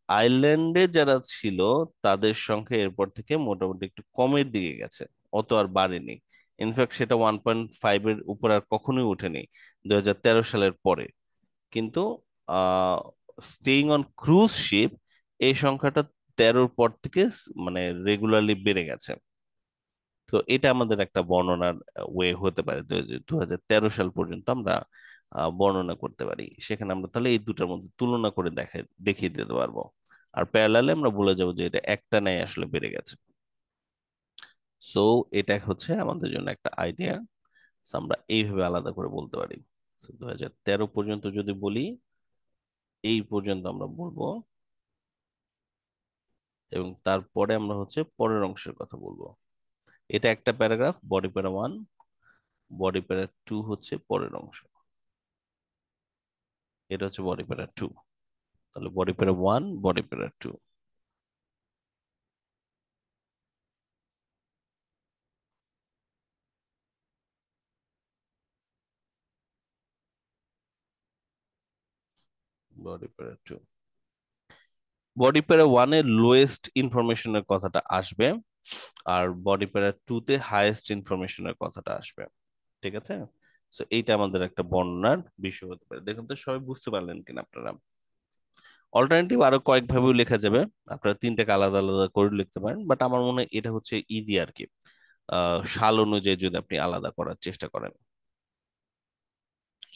আইল্যান্ডে যারা ছিল তাদের সংখ্যা এরপর থেকে মোটামুটি একটু কমের দিকে গেছে, অত আর বাড়েনি। ইনফ্যাক্ট সেটা 1.5-এর উপর আর কখনোই ওঠেনি 2013 সালের পরে। কিন্তু স্টেইং অন ক্রুজ শিপ এই সংখ্যাটা 13-র পর থেকে মানে রেগুলারলি বেড়ে গেছে। তো এটা আমাদের একটা বর্ণনার ওয়ে হতে পারে, 2013 সাল পর্যন্ত আমরা বর্ণনা করতে পারি। সেখানে আমরা তাহলে এই দুটার মধ্যে তুলনা করে দেখিয়ে দিতে পারবো। আর প্যারালালে আমরা বলে যাবো যে এটা একটা ন্যায় আসলে বেড়ে গেছে। সো এটা হচ্ছে আমাদের জন্য একটা আইডিয়া, আমরা এইভাবে আলাদা করে বলতে পারি। 2013 পর্যন্ত যদি বলি, এই পর্যন্ত আমরা বলবো, এবং তারপরে আমরা হচ্ছে পরের অংশের কথা বলবো। এটা একটা প্যারাগ্রাফ, বডি প্যারা 1, বডি প্যারা 2 হচ্ছে পরের অংশ। এটা হচ্ছে বডি প্যারা 2। তাহলে বডি প্যারা 1, বডি প্যারা 2। বডি প্যারা 2, বডি প্যারা 1 এর লোয়েস্ট ইনফরমেশনের কথাটা আসবে, আর বডি প্যারা 2 তে হাইয়েস্ট ইনফরমেশনের কথাটা আসবে। ঠিক আছে, তো এইটা আমাদের একটা বর্ণনার বিষয় হতে পারে। দেখুন তো সবাই বুঝতে পারলেন কিনা আপনারা। অল্টারনেটিভ আরো কয়েকভাবেও লেখা যাবে, আপনারা তিনটাকে আলাদা আলাদা করে লিখতে পারেন, বাট আমার মনে হয় এটা হচ্ছে ইজি আর কি। সাল অনুযায়ী যদি আপনি আলাদা করার চেষ্টা করেন।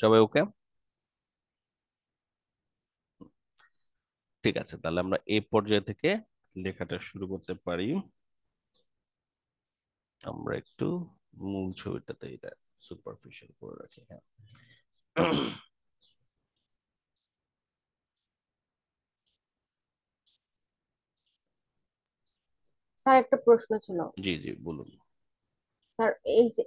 সবাই ওকে? ঠিক আছে, তাহলে আমরা এই পর্যায় থেকে লেখাটা শুরু করতে পারি। আমরা একটু মূল ছবিটাতে এটা সুপারফিশিয়াল করে রাখি। হ্যাঁ, স্যার একটা প্রশ্ন ছিল। জি জি বলুন। স্যার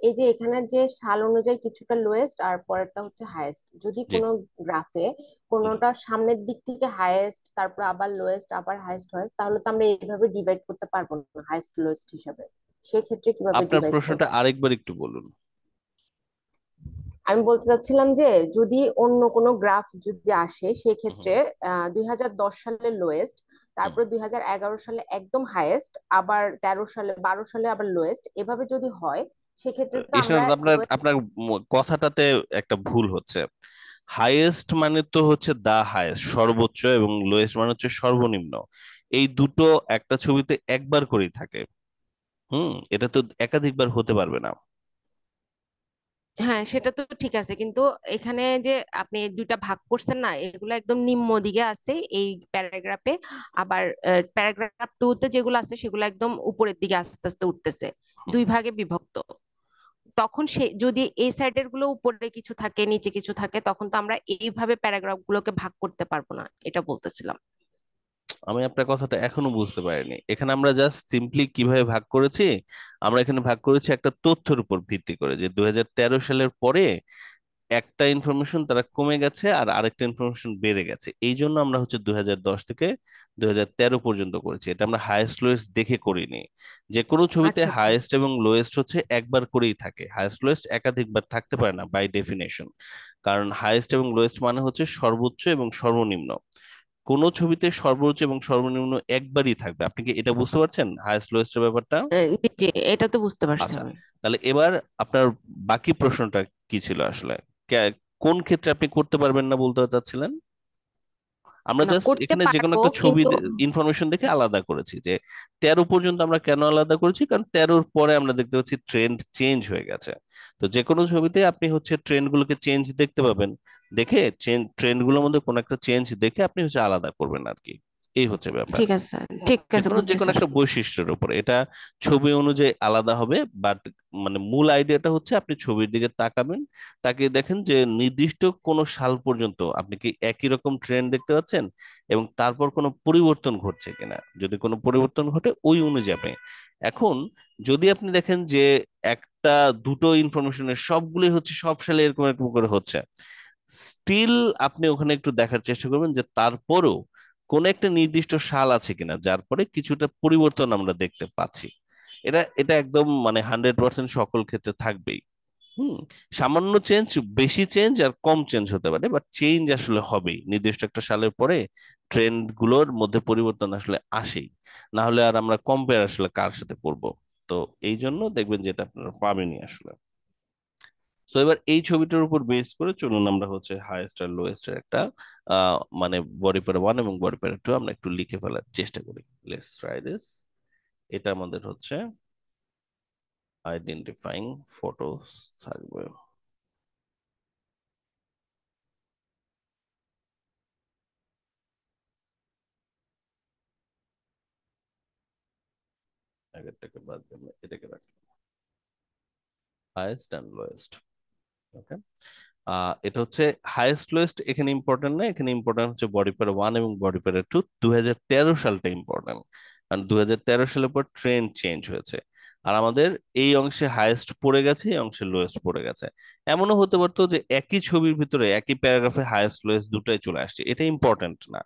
এই যে এখানে যে সাল অনুযায়ী কিছুটা লোয়েস্ট আর পরেরটা হচ্ছে হাইয়েস্ট, যদি জি কোনো গ্রাফে হুম। কোনোটা সামনের দিক থেকে হাইয়েস্ট তারপর আবার লোয়েস্ট আবার হাইয়েস্ট হয়, তাহলে তো আমরা এইভাবে ডিভাইড করতে পারবো না হাইয়েস্ট লোয়েস্ট হিসাবে। সেক্ষেত্রে কিভাবে আপনার ডিভাইড করব? প্রশ্নটা আরেকবার একটু বলুন। আমি বলতে চাচ্ছিলাম যে যদি অন্য কোনো গ্রাফ যদি আসে হুম সেক্ষেত্রে 2010 সালে লোয়েস্ট, হুম। তারপর 2011 সালে একদম হাইয়েস্ট, আবার 13 সালে 12 সালে আবার লোয়েস্ট, এভাবে যদি হয় সেক্ষেত্রে তো আমরা ঈশ্বর, আপনার আপনার কথাটাতে একটা ভুল হচ্ছে। হাইয়েস্ট মানে তো হচ্ছে দা হাইয়েস্ট, সর্বোচ্চ, এবং লোয়েস্ট মানে হচ্ছে সর্বনিম্ন। এই দুটো একটা ছবিতে একবার করেই থাকে। এটা তো একাধিকবার হতে পারবে না। হ্যাঁ সেটা তো ঠিক আছে, কিন্তু এখানে যে আপনি দুইটা ভাগ করছেন না, এগুলো একদম নিম্ন দিকে আছে এই প্যারাগ্রাফে, আবার প্যারাগ্রাফ টু তে যেগুলো আছে সেগুলো একদম উপরের দিকে আস্তে আস্তে উঠতেছে, হুম। দুই ভাগে বিভক্ত। তখন সে যদি এই সাইডের গুলো উপরে কিছু থাকে নিচে কিছু থাকে, তখন তো আমরা এইভাবে প্যারাগ্রাফ গুলোকে ভাগ করতে পারবো না, এটা বলতেছিলাম। আমি আপনার কথাটা এখনো বুঝতে পারিনি। এখানে আমরা জাস্ট সিম্পলি কিভাবে ভাগ করেছি, আমরা এখানে ভাগ করেছি একটা তথ্যের উপর ভিত্তি করে, যে 2013 সালের পরে একটা ইনফরমেশন তারা কমে গেছে আর আরেকটা ইনফরমেশন বেড়ে গেছে, এই জন্য আমরা হচ্ছে 2010 থেকে 2013 পর্যন্ত করেছি। এটা আমরা হাইয়েস্ট লোয়েস্ট দেখে করিনি। যে কোনো ছবিতে আচ্ছা আচ্ছা। হাইয়েস্ট এবং লোয়েস্ট হচ্ছে একবার করেই থাকে, হাইয়েস্ট লোয়েস্ট একাধিকবার থাকতে পারে না বাই ডেফিনেশন। কারণ হাইয়েস্ট এবং লোয়েস্ট মানে হচ্ছে সর্বোচ্চ এবং সর্বনিম্ন। কোন ছবিতে সর্বোচ্চ এবং সর্বনিম্ন একবারই থাকবে। আপনি কি এটা বুঝতে পারছেন হাইয়েস্ট লোয়েস্টের ব্যাপারটা? জি জি, এটা তো বুঝতে পারছি আচ্ছা, আমি। তাহলে এবার আপনার বাকি প্রশ্নটা কি ছিল আসলে? কোন ক্ষেত্রে আপনি করতে পারবেন না বলতে চাচ্ছিলেন? আমরা না জাস্ট করতে এখানে যে কোনো পারবো একটা ছবি কিন্তু। ইনফরমেশন দেখে আলাদা করেছি, যে 13 পর্যন্ত আমরা কেন আলাদা করেছি, কারণ 13-র পরে আমরা দেখতে পাচ্ছি ট্রেন্ড চেঞ্জ হয়ে গেছে। তো যে কোনো ছবিতে আপনি হচ্ছে ট্রেন্ড গুলোকে চেঞ্জ দেখতে পাবেন, দেখে ট্রেন্ড গুলোর মধ্যে কোনো একটা চেঞ্জ দেখে আপনি হচ্ছে আলাদা করবেন আর কি। এই হচ্ছে ব্যাপার। ঠিক আছে ঠিক আছে, যে বুঝছি কোনো স্যার। একটা বৈশিষ্ট্যের উপরে এটা ছবি অনুযায়ী আলাদা হবে, বাট মানে মূল আইডিয়াটা হচ্ছে আপনি ছবির দিকে তাকাবেন, তাকিয়ে দেখেন যে নির্দিষ্ট কোন সাল পর্যন্ত আপনি কি একই রকম ট্রেন্ড দেখতে পাচ্ছেন, এবং তারপর কোনো পরিবর্তন ঘটছে কিনা। যদি কোনো পরিবর্তন ঘটে ওই অনুযায়ী এখন যদি আপনি দেখেন যে একটা দুটো ইনফরমেশনের সবগুলোই হচ্ছে সব সালে এরকম এরকম করে হচ্ছে, স্টিল আপনি ওখানে একটু দেখার চেষ্টা করবেন যে তারপরও কোন একটা নির্দিষ্ট সাল আছে কিনা যার পরে কিছুটা পরিবর্তন আমরা দেখতে পাচ্ছি। এটা এটা একদম মানে 100% সকল ক্ষেত্রে থাকবেই। হুম। সামান্য চেঞ্জ, বেশি চেঞ্জ আর কম চেঞ্জ হতে পারে, বাট চেঞ্জ আসলে হবেই নির্দিষ্ট একটা সালের পরে। ট্রেন্ড গুলোর মধ্যে পরিবর্তন আসলে আসেই, না হলে আর আমরা কম্পেয়ার আসলে কার সাথে করব। তো এই জন্য দেখবেন যেটা আপনারা পাবেনই আসলে। সো এবার এই ছবিটার উপর বেস করে চলুন আমরা হচ্ছে হাইয়েস্ট আর লোয়েস্ট এর একটা মানে বডি প্যারা 1 এবং বডি প্যারা 2 আমরা একটু লিখে ফেলার চেষ্টা করি। Let's try this. এটা আমাদের হচ্ছে আইডেন্টিফাইং ফটোস থাকবে। আগেরটাকে বাদ দিয়ে আমরা এটাকে রাখি, হাইয়েস্ট অ্যান্ড লোয়েস্ট। ওকে। এটা হচ্ছে হাইয়েস্ট লোয়েস্ট এখানে ইম্পর্টেন্ট না, এখানে ইম্পর্টেন্ট হচ্ছে বডি প্যারা 1 এবং বডি প্যারা 2। 2013 সালটা ইম্পর্টেন্ট, কারণ 2013 সালের পর ট্রেন্ড চেঞ্জ হয়েছে। আর আমাদের এই অংশে হাইয়েস্ট পড়ে গেছে, এই অংশে লোয়েস্ট পড়ে গেছে। এমনও হতে পারতো যে একই ছবির ভিতরে একই প্যারাগ্রাফে হাইয়েস্ট লোয়েস্ট দুটাই চলে আসছে, এটা ইম্পর্টেন্ট না।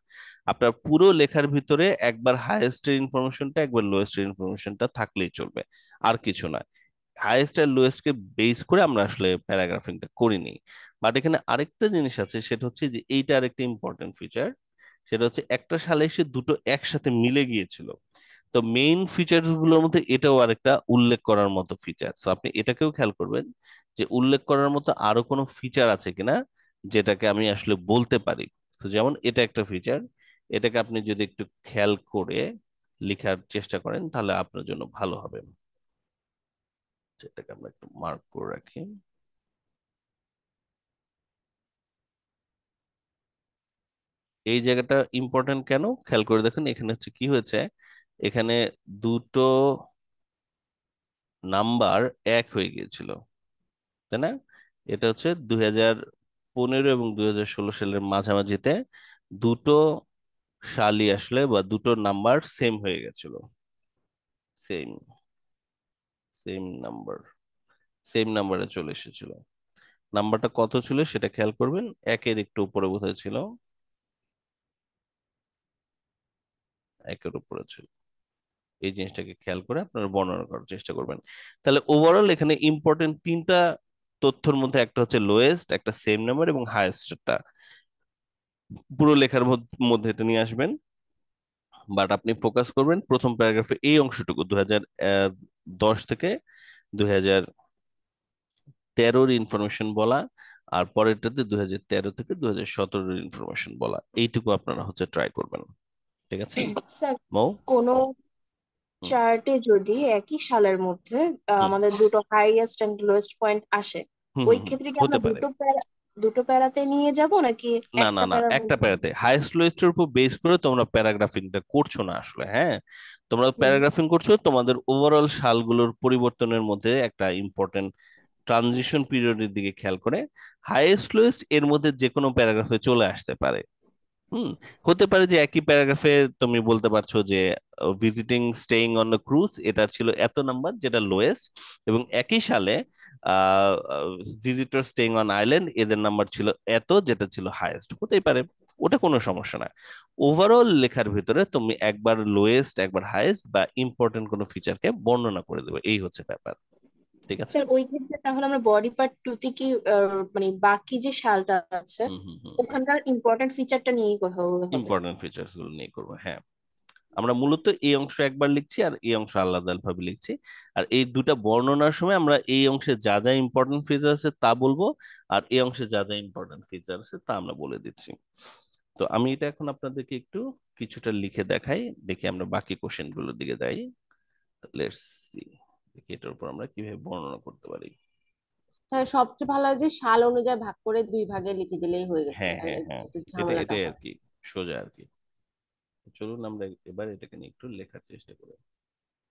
আপনার পুরো লেখার ভিতরে একবার হাইয়েস্টের ইনফরমেশনটা একবার লোয়েস্টের ইনফরমেশনটা থাকলেই চলবে, আর কিছু না। হাইয়েস্ট আর লোয়েস্ট কে বেস করে আমরা আসলে প্যারাগ্রাফিংটা করিনি। বাট এখানে আরেকটা জিনিস আছে, সেটা হচ্ছে যে এইটা আরেকটা ইম্পর্টেন্ট ফিচার। সেটা হচ্ছে একটা সালে এসে দুটো একসাথে মিলে গিয়েছিল। তো মেইন ফিচার্স গুলোর মধ্যে এটাও আরেকটা উল্লেখ করার মতো ফিচার। তো আপনি এটাকেও খেয়াল করবেন যে উল্লেখ করার মতো আরো কোনো ফিচার আছে কিনা যেটাকে আমি আসলে বলতে পারি। তো যেমন এটা একটা ফিচার, এটাকে আপনি যদি একটু খেয়াল করে লেখার চেষ্টা করেন তাহলে আপনার জন্য ভালো হবে। যেটাকে আমরা একটু মার্ক করে রাখি। এই জায়গাটা ইম্পর্টেন্ট কেন খেয়াল করে দেখুন, এখানে হচ্ছে কি হয়েছে, এখানে দুটো নাম্বার এক হয়ে গিয়েছিল, তাই না? এটা হচ্ছে 2015 এবং 2016 সালের মাঝামাঝিতে দুটো সালই আসলে বা দুটো নাম্বার সেম হয়ে গেছিল, সেম সেম নাম্বার, সেম নাম্বারে চলে এসেছিল। নাম্বারটা কত ছিল সেটা খেয়াল করবেন, একের একটু উপরে বোধহয় ছিল, একের উপরে ছিল। এই জিনিসটাকে খেয়াল করে আপনারা বর্ণনা করার চেষ্টা করবেন। তাহলে ওভারঅল এখানে ইম্পর্টেন্ট তিনটা তথ্যের মধ্যে একটা হচ্ছে লোয়েস্ট, একটা সেম নাম্বার এবং হাইয়েস্টটা পুরো লেখার মধ্যে এটা নিয়ে আসবেন। বাট আপনি ফোকাস করবেন প্রথম প্যারাগ্রাফে এই অংশটুকু, 2010 থেকে 2013 ইনফরমেশন বলা, আর পরেরটাতে 2013 থেকে 2017 ইনফরমেশন বলা, এইটুকু আপনারা হচ্ছে ট্রাই করবেন। ঠিক আছে স্যার, মৌ? কোনো হুম চার্টে যদি একই সালের মধ্যে হুম আমাদের দুটো হাইয়েস্ট এন্ড লোয়েস্ট পয়েন্ট আসে, হুম ওই হুম হুম, ক্ষেত্রে কি হতে আমরা পারে। দুটো প্যারাতে নিয়ে যাব নাকি না না একটা না, প্যারার একটা মধ্যে? প্যারাতে হাইয়েস্ট লোয়েস্টের উপর বেস করে তোমরা প্যারাগ্রাফিংটা করছো না আসলে, হ্যাঁ। তোমরা হুম। প্যারাগ্রাফিং করছো তোমাদের ওভারঅল সালগুলোর পরিবর্তনের মধ্যে একটা ইম্পর্টেন্ট ট্রানজিশন পিরিয়ডের দিকে খেয়াল করে। হাইয়েস্ট লোয়েস্ট এর মধ্যে যে কোনো প্যারাগ্রাফে চলে আসতে পারে। হুম, হতে পারে যে একই প্যারাগ্রাফে তুমি বলতে পারছো যে visiting staying on the cruise এটা ছিল এত নাম্বার, যেটা লোয়েস্ট, এবং একই সালে ভিজিটর স্টেইং অন আইল্যান্ড এদের নাম্বার ছিল এত, যেটা ছিল হাইয়েস্ট, হতেই পারে, ওটা কোনো সমস্যা না। ওভারঅল লেখার ভিতরে তুমি একবার লোয়েস্ট একবার হাইয়েস্ট বা ইম্পর্টেন্ট কোনো ফিচারকে বর্ণনা করে দেবে, এই হচ্ছে ব্যাপার। ঠিক আছে। স্যার, ওই ক্ষেত্রে তাহলে আমরা বডি পার্ট 2 তে কি মানে বাকি যে সালটা আছে হুম হুম হুম, ওখানকার ইম্পর্টেন্ট ফিচারটা নিয়েই কথা বলতে হবে? ইম্পর্টেন্ট ফিচার্স গুলো নিয়ে করবো, হ্যাঁ। আমরা মূলত এই অংশ একবার লিখছি আর এই অংশ আলাদা ভাবে লিখছি, আর এই দুটা বর্ণনার সময় আমরা এই অংশে যা যা ইম্পর্টেন্ট ফিচার আছে তা বলবো, আর এই অংশে যা যা ইম্পর্টেন্ট ফিচার আছে তা আমরা বলে দিচ্ছি। তো আমি এটা এখন আপনাদেরকে একটু কিছুটা লিখে দেখাই, দেখি আমরা বাকি কোশ্চেন গুলোর দিকে যাই। লেটস সি, দেখি এটার উপর আমরা কিভাবে বর্ণনা করতে পারি। স্যার সবচেয়ে ভালো হয় যে সাল অনুযায়ী ভাগ করে দুই ভাগে লিখে দিলেই হয়ে গেছে, হ্যাঁ নাহলে হ্যাঁ হ্যাঁ, একটু এটা ঝামেলাটা এটাই আর হয়। কি, সোজা আর কি। চলুন আমরা এবার এটাকে নিয়ে একটু লেখার চেষ্টা করি।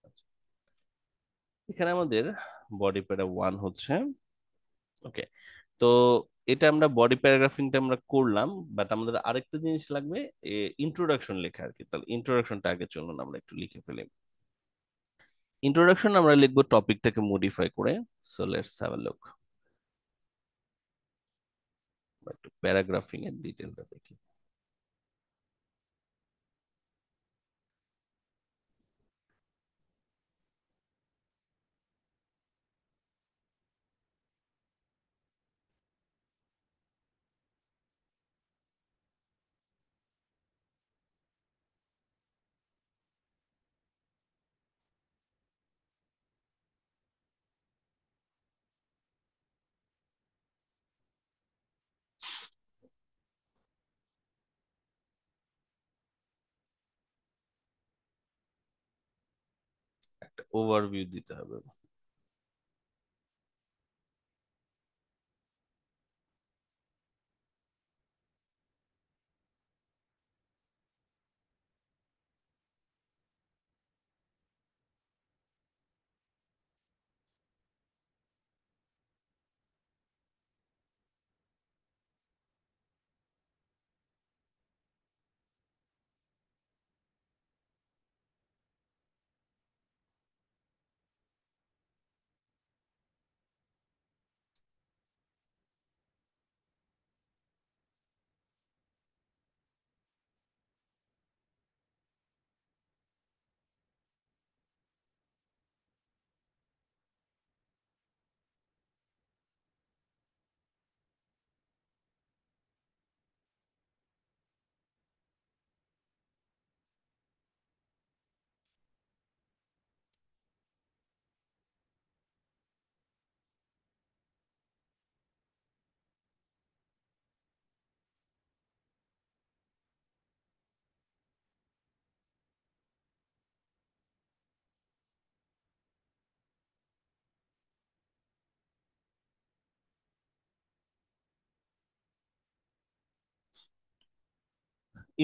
আচ্ছা, এখানে আমাদের বডি প্যারা 1 হচ্ছে, ওকে। তো এটা আমরা বডি প্যারাগ্রাফিংটা আমরা করলাম, বাট আমাদের আরেকটা জিনিস লাগবে, ইন্ট্রোডাকশন লেখা আর কি। তাহলে ইন্ট্রোডাকশনটা আগে চলুন আমরা একটু লিখে ফেলি। ইন্ট্রোডাকশন আমরা লিখবো টপিকটাকে মডিফাই করে। So let's have a look, একটু প্যারাগ্রাফিং এর ডিটেলটা দেখি। একটা ওভারভিউ দিতে হবে।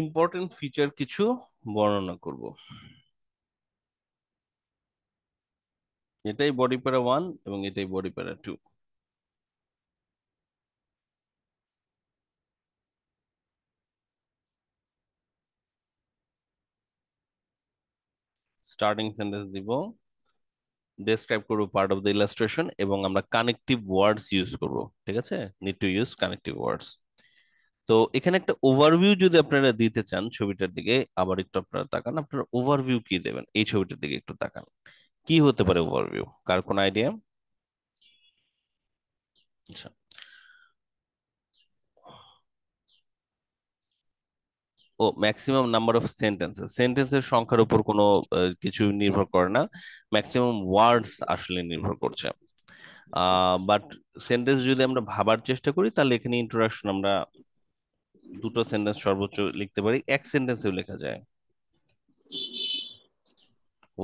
ইম্পর্টেন্ট ফিচার কিছু বর্ণনা করব। এটাই বডি প্যারা 1 এবং এটাই বডি প্যারা 2। স্টার্টিং সেন্টেন্স দিব, ডেসক্রাইব করবো পার্ট অফ দ্য ইলাস্ট্রেশন, এবং আমরা কানেক্টিভ ওয়ার্ডস ইউজ করব। ঠিক আছে, নিড টু ইউজ কানেক্টিভ ওয়ার্ডস। তো এখানে একটা ওভারভিউ যদি আপনারা দিতে চান ছবিটার দিকে, আবার একটু আপনারা তাকান, আপনারা ওভারভিউ কি দেবেন এই ছবিটার দিকে একটু তাকান। কি হতে পারে ওভারভিউ, কার কোন আইডিয়া? আচ্ছা, ও ম্যাক্সিমাম নাম্বার অফ সেন্টেন্সেস, সেন্টেন্সের সংখ্যার উপর কোনো কিছু নির্ভর করে না, ম্যাক্সিমাম ওয়ার্ডস আসলে নির্ভর করছে। বাট সেন্টেন্স যদি আমরা ভাবার চেষ্টা করি, তাহলে এখানে ইন্ট্রোডাকশন আমরা দুটো সেন্টেন্স সর্বোচ্চ লিখতে পারি, এক সেন্টেন্সেও লেখা যায়,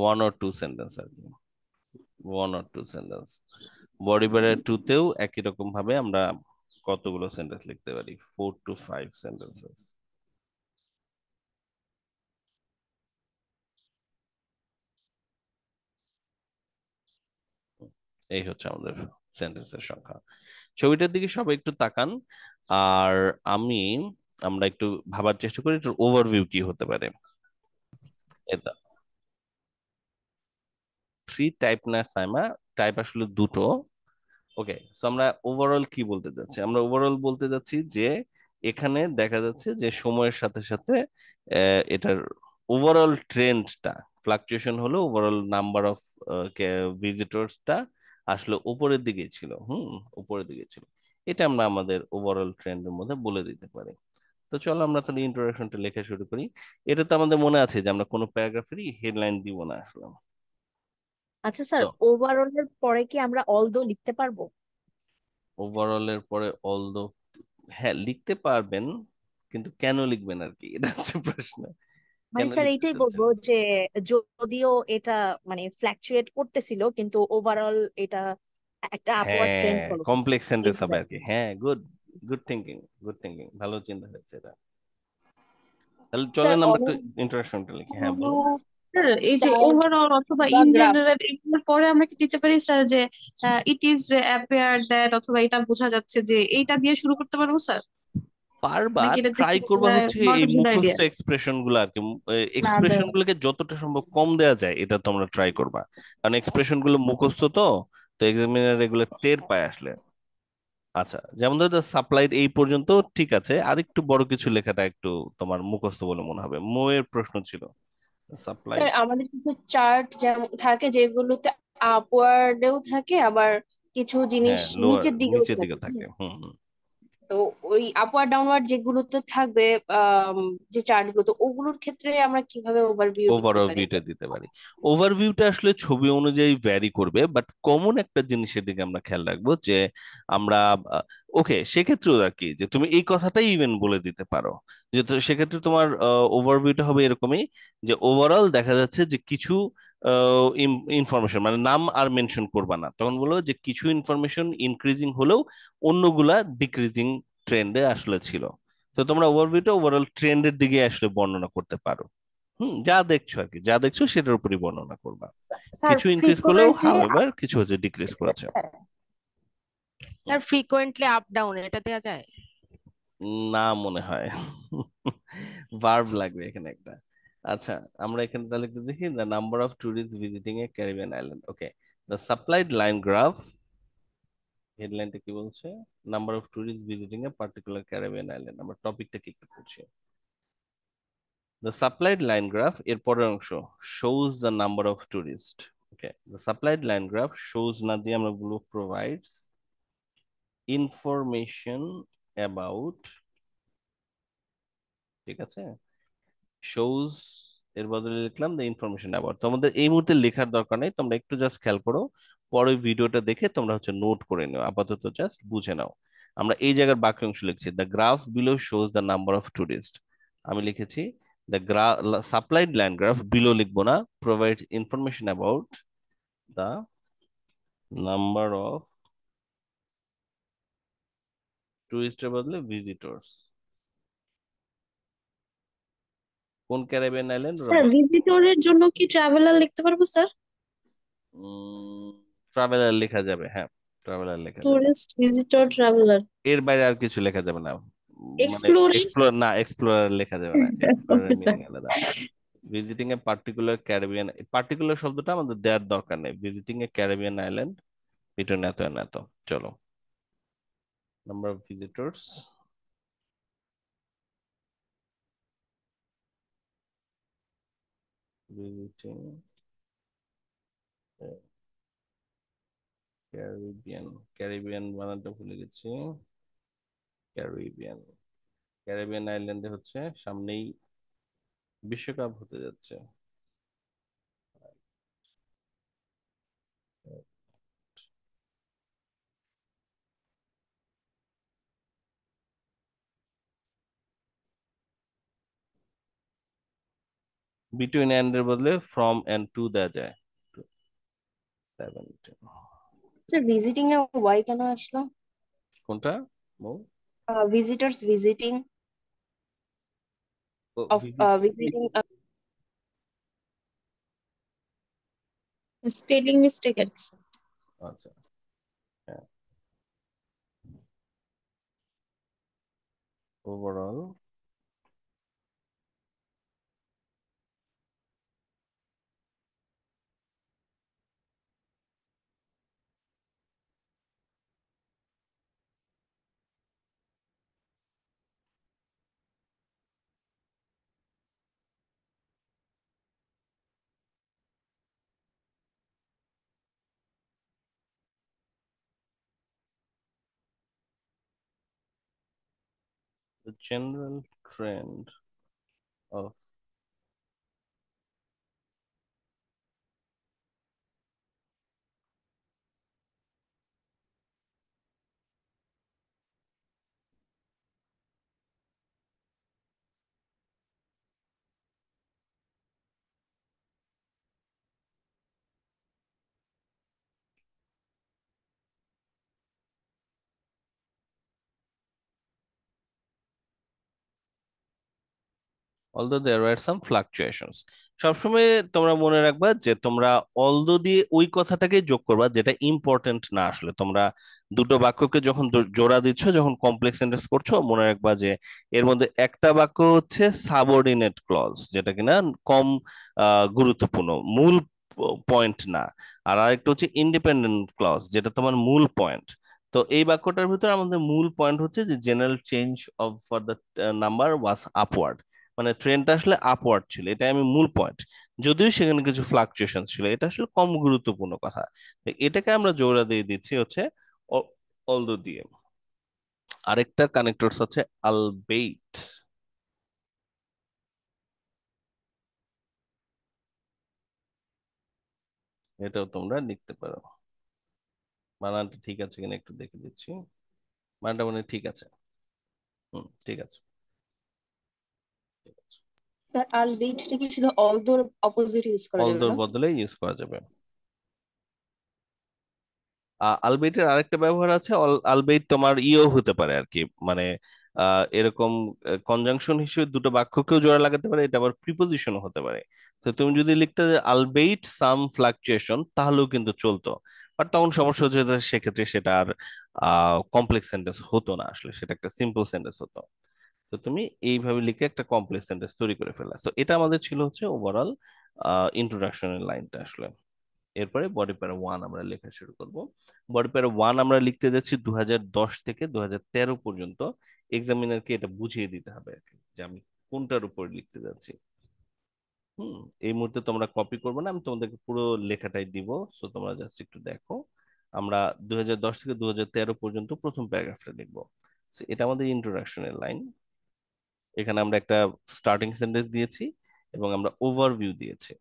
1 or 2 সেন্টেন্স আর কি, 1 or 2 সেন্টেন্স। বডি প্যারা 2 তেও একই রকম ভাবে আমরা কতগুলো সেন্টেন্স লিখতে পারি, 4 to 5 সেন্টেন্সেস। এই হচ্ছে আমাদের সেন্টেন্সের সংখ্যা। ছবিটার দিকে সবাই একটু তাকান, আর আমি আমরা একটু ভাবার চেষ্টা করি এটার ওভারভিউ কি হতে পারে। এটা 3 টাইপ না সাইমা, টাইপ আসলে দুটো। ওকে, সো আমরা ওভারঅল কি বলতে যাচ্ছি? আমরা ওভারঅল বলতে যাচ্ছি যে এখানে দেখা যাচ্ছে যে সময়ের সাথে সাথে এটার ওভারঅল ট্রেন্ডটা ফ্লাকচুয়েশন হলো, ওভারঅল নাম্বার অফ ভিজিটরসটা আসলে উপরের দিকে ছিল, উপরের দিকে ছিল। এটা আমরা আমাদের ওভারঅল ট্রেন্ডের মধ্যে বলে দিতে পারি। তো চলো আমরা তাহলে ইন্ট্রোডাকশনটা লেখা শুরু করি। এটা তো আমাদের মনে আছে যে আমরা কোনো প্যারাগ্রাফেরই হেডলাইন দিব না আসলে। আচ্ছা স্যার, তো ওভারঅল এর পরে কি আমরা অলদো লিখতে পারবো? ওভারঅল এর পরে অল, হ্যাঁ লিখতে পারবেন, কিন্তু কেন লিখবেন আর কি, এটা হচ্ছে প্রশ্ন। মানে কেন স্যার লিখতে এইটাই চাচ্ছেন? বলবো যে যদিও এটা মানে ফ্ল্যাকচুয়েট করতেছিল, কিন্তু ওভারঅল এটা একটা আপওয়ার্ড ট্রেন্ড হ্যাঁ, ফলো কমপ্লেক্স সেন্টেন্স হবে আর করছে। কি। হ্যাঁ, good, good thinking, good thinking, ভালো চিন্তা হয়েছে এটা। তাহলে স্যার চলেন আমরা একটু অনেক ইন্ট্রোডাকশনটা লিখি। হ্যাঁ বলো। স্যার এই যে চার্ট ওভারঅল অথবা বা ইন গ্রাফ। জেনারেল এগুলোর পরে আমরা কি দিতে পারি স্যার যে ইট ইজ অ্যাপিয়ার দ্যাট, অথবা এটা বোঝা যাচ্ছে যে, এইটা দিয়ে শুরু করতে পারবো স্যার? পারবা, নাকি এটা ট্রাই করবা হচ্ছে নট এই আ গুড আইডিয়া? মুখস্থ এক্সপ্রেশন গুলো আর কি, এক্সপ্রেশন গুলোকে যতটা সম্ভব কম দেওয়া যায় এটা তোমরা ট্রাই করবা, কারণ এক্সপ্রেশন গুলো মুখস্থ তো, তো এক্সামিনার এগুলো টের পায় আসলে। আচ্ছা, যেমন ধরো সাপ্লাইড এই পর্যন্ত ঠিক আছে, আর একটু বড় কিছু লেখাটা একটু তোমার মুখস্থ বলে মনে হবে। মোয়ের প্রশ্ন ছিল সাপ্লাইড। স্যার আমাদের কিছু চার্ট যেমন থাকে যেগুলোতে আপওয়ার্ডেও থাকে, আবার কিছু জিনিস হ্যাঁ, লোয়ার নিচের দিকেও নিচের দিকে থাকে। থাকে। হুম হুম। তো ওই আপওয়ার্ড ডাউনওয়ার্ড যেগুলোতে থাকবে, আম, যে চার্ট গুলো, তো ওগুলোর ক্ষেত্রে আমরা কিভাবে ওভারভিউ লিখতে ওভারঅল পারি? ভিউটা দিতে পারি। ওভারভিউটা আসলে ছবি অনুযায়ী ভ্যারি করবে, বাট কমন একটা জিনিসের দিকে আমরা খেয়াল রাখবো যে আমরা, ওকে সেক্ষেত্রেও আর কি যে তুমি এই কথাটাই ইভেন বলে দিতে পারো, যে তো সেক্ষেত্রে তোমার ওভারভিউটা হবে এরকমই যে ওভারঅল দেখা যাচ্ছে যে কিছু ইনফরমেশন, মানে নাম আর মেনশন করবা না, তখন বলো যে কিছু ইনফরমেশন ইনক্রিজিং হলেও অন্যগুলা ডিক্রিজিং ট্রেন্ডে আসলে ছিল। তো তোমরা ওভারভিউটা ওভারঅল ট্রেন্ডের দিকে আসলে বর্ণনা করতে পারো। যা দেখছো আর কি, যা দেখছো সেটার উপরই বর্ণনা করবা। স্যার কিছু ইনক্রিজ করলেও ফ্রিকোয়েন্টলি, হাওয়েভার কিছু হচ্ছে ডিক্রিজ করেছে। স্যার ফ্রিকোয়েন্টলি আপ ডাউন এটা দেওয়া যায়? না মনে হয়, ভার্ব লাগবে এখানে একটা। আচ্ছা, আমরা এখানে তাহলে একটু দেখি, the number of tourist visiting a Caribbean island. Okay, the supplied line graph, হেডলাইনটা কি বলছে? Number of tourist visiting a particular Caribbean island. আমরা টপিকটা কি একটু পড়ছি। The supplied line graph এর পরের অংশ shows the number of tourists. Okay, the supplied line graph shows না দিয়ে আমরা বলবো provides information about, ঠিক আছে, shows এর বদলে লিখলাম the information about। তোমাদের এই মুহূর্তে লেখার দরকার নেই, তোমরা একটু জাস্ট খেয়াল করো, পরে ভিডিওটা দেখে তোমরা হচ্ছে নোট করে নিও, আপাতত জাস্ট বুঝে নাও। আমরা এই জায়গার বাকি অংশ লিখছি, the graph below shows the number of tourists। আমি লিখেছি the supplied line graph, below লিখবো না, provides information about the number of tourists এর বদলে visitors। কোন ক্যারিবিয়ান আইল্যান্ড ওরা স্যার ভিজিটরের জন্য কি ট্রাভেলার লিখতে পারবো স্যার? ট্রাভেলার লেখা যাবে, হ্যাঁ ট্রাভেলার লেখা যাবে। টুরিস্ট ভিজিটর ট্রাভেলার এর বাইরে আর কিছু লেখা যাবে না। মানে এক্সপ্লোরিং। এক্সপ্লোর না, এক্সপ্লোরার লেখা যাবে না, এক্সপ্লোরার ওকে স্যার। মিনিং আলাদা। Visiting a particular Caribbean, particular শব্দটা আমাদের দেওয়ার দরকার নেই। Visiting a Caribbean island between এত এন্ড এত। চলো, number of visitors, visiting Caribbean, Caribbean বানানটা ভুলে গেছি। ক্যারিবিয়ান, ক্যারিবিয়ান আইল্যান্ডে হচ্ছে সামনেই বিশ্বকাপ হতে যাচ্ছে। বিটুইন এন্ড এর বদলে ফ্রম এন্ড টু দেওয়া যায়। 17 স্যার ভিজিটিং এ ওয়াই কেন আসলো? কোনটা? Visitors visiting of visiting. Spelling mistake আছে। আচ্ছা, হ্যাঁ, overall the general trend of although there were some fluctuations। সবসময় তোমরা মনে রাখবা যে তোমরা অলদো দিয়ে ওই কথাটাকে যোগ করবা যেটা ইম্পর্টেন্ট না। আসলে তোমরা দুটো বাক্যকে যখন জোড়া দিচ্ছ, যখন কমপ্লেক্স সেন্টেন্স করছো, মনে রাখবা যে এর মধ্যে একটা বাক্য হচ্ছে সাবঅর্ডিনেট ক্লজ, যেটা কিনা কম গুরুত্বপূর্ণ, মূল পয়েন্ট না। আর আরেকটা হচ্ছে ইন্ডিপেন্ডেন্ট ক্লজ, যেটা তোমার মূল পয়েন্ট। তো এই বাক্যটার ভিতরে আমাদের মূল পয়েন্ট হচ্ছে যে general change of for the number was upward, মানে ট্রেনটা আসলে আপওয়ার্ড ছিল, এটা আমি মূল পয়েন্ট। যদিও সেখানে কিছু ফ্লাকচুয়েশন ছিল, এটা আসলে কম গুরুত্বপূর্ণ কথা। তো এটাকে আমরা জোড়া দিয়ে দিচ্ছি হচ্ছে অলদো দিয়ে। আরেকটা কানেক্টরস হচ্ছে আলবেইট, এটাও তোমরা লিখতে পারো। বানানটা ঠিক আছে কিনা একটু দেখে দিচ্ছি। বানানটা মানে ঠিক আছে, ঠিক আছে, ঠিক আছে। স্যার আলবেইটটা কি শুধু অলদোর অপোজিট ইউজ করা যাবে অলদোর না? বদলে ইউজ করা যাবে। আলবেইটের আরেকটা ব্যবহার আছে, আলবেইট তোমার ইও হতে পারে আর কি, মানে এরকম কনজাংশন হিসেবে দুটো বাক্যকেও জোড়া লাগাতে পারে, এটা আবার প্রিপোজিশনও হতে পারে। তো তুমি যদি লিখতে আলবেইট সাম ফ্লাকচুয়েশন, তাহলেও কিন্তু চলতো। বাট তখন সমস্যা হচ্ছে যে সেক্ষেত্রে সেটা আর কমপ্লেক্স সেন্টেন্স হতো না, আসলে সেটা একটা সিম্পল সেন্টেন্স হতো। তো তুমি এইভাবে লিখে একটা কমপ্লেক্স সেন্টেন্স তৈরি করে ফেলা। তো এটা আমাদের ছিল হচ্ছে ওভারঅল ইন্ট্রোডাকশনের লাইনটা আসলে। এরপরে বডি প্যারা 1 আমরা লেখা শুরু করব। বডি প্যারা 1 আমরা লিখতে যাচ্ছি 2010 থেকে 2013 পর্যন্ত। এক্সামিনারকে এটা বুঝিয়ে দিতে হবে আর কি, যে আমি কোনটার উপর লিখতে যাচ্ছি। এই মুহূর্তে তোমরা কপি করবে না, আমি তোমাদেরকে পুরো লেখাটাই দিব। সো তোমরা জাস্ট একটু দেখো। আমরা 2010 থেকে 2013 পর্যন্ত প্রথম প্যারাগ্রাফটা লিখবো। So, এটা আমাদের ইন্ট্রোডাকশনের লাইন। এখানে আমরা একটা স্টার্টিং সেন্টেন্স দিয়েছি এবং আমরা ওভারভিউ দিয়েছি।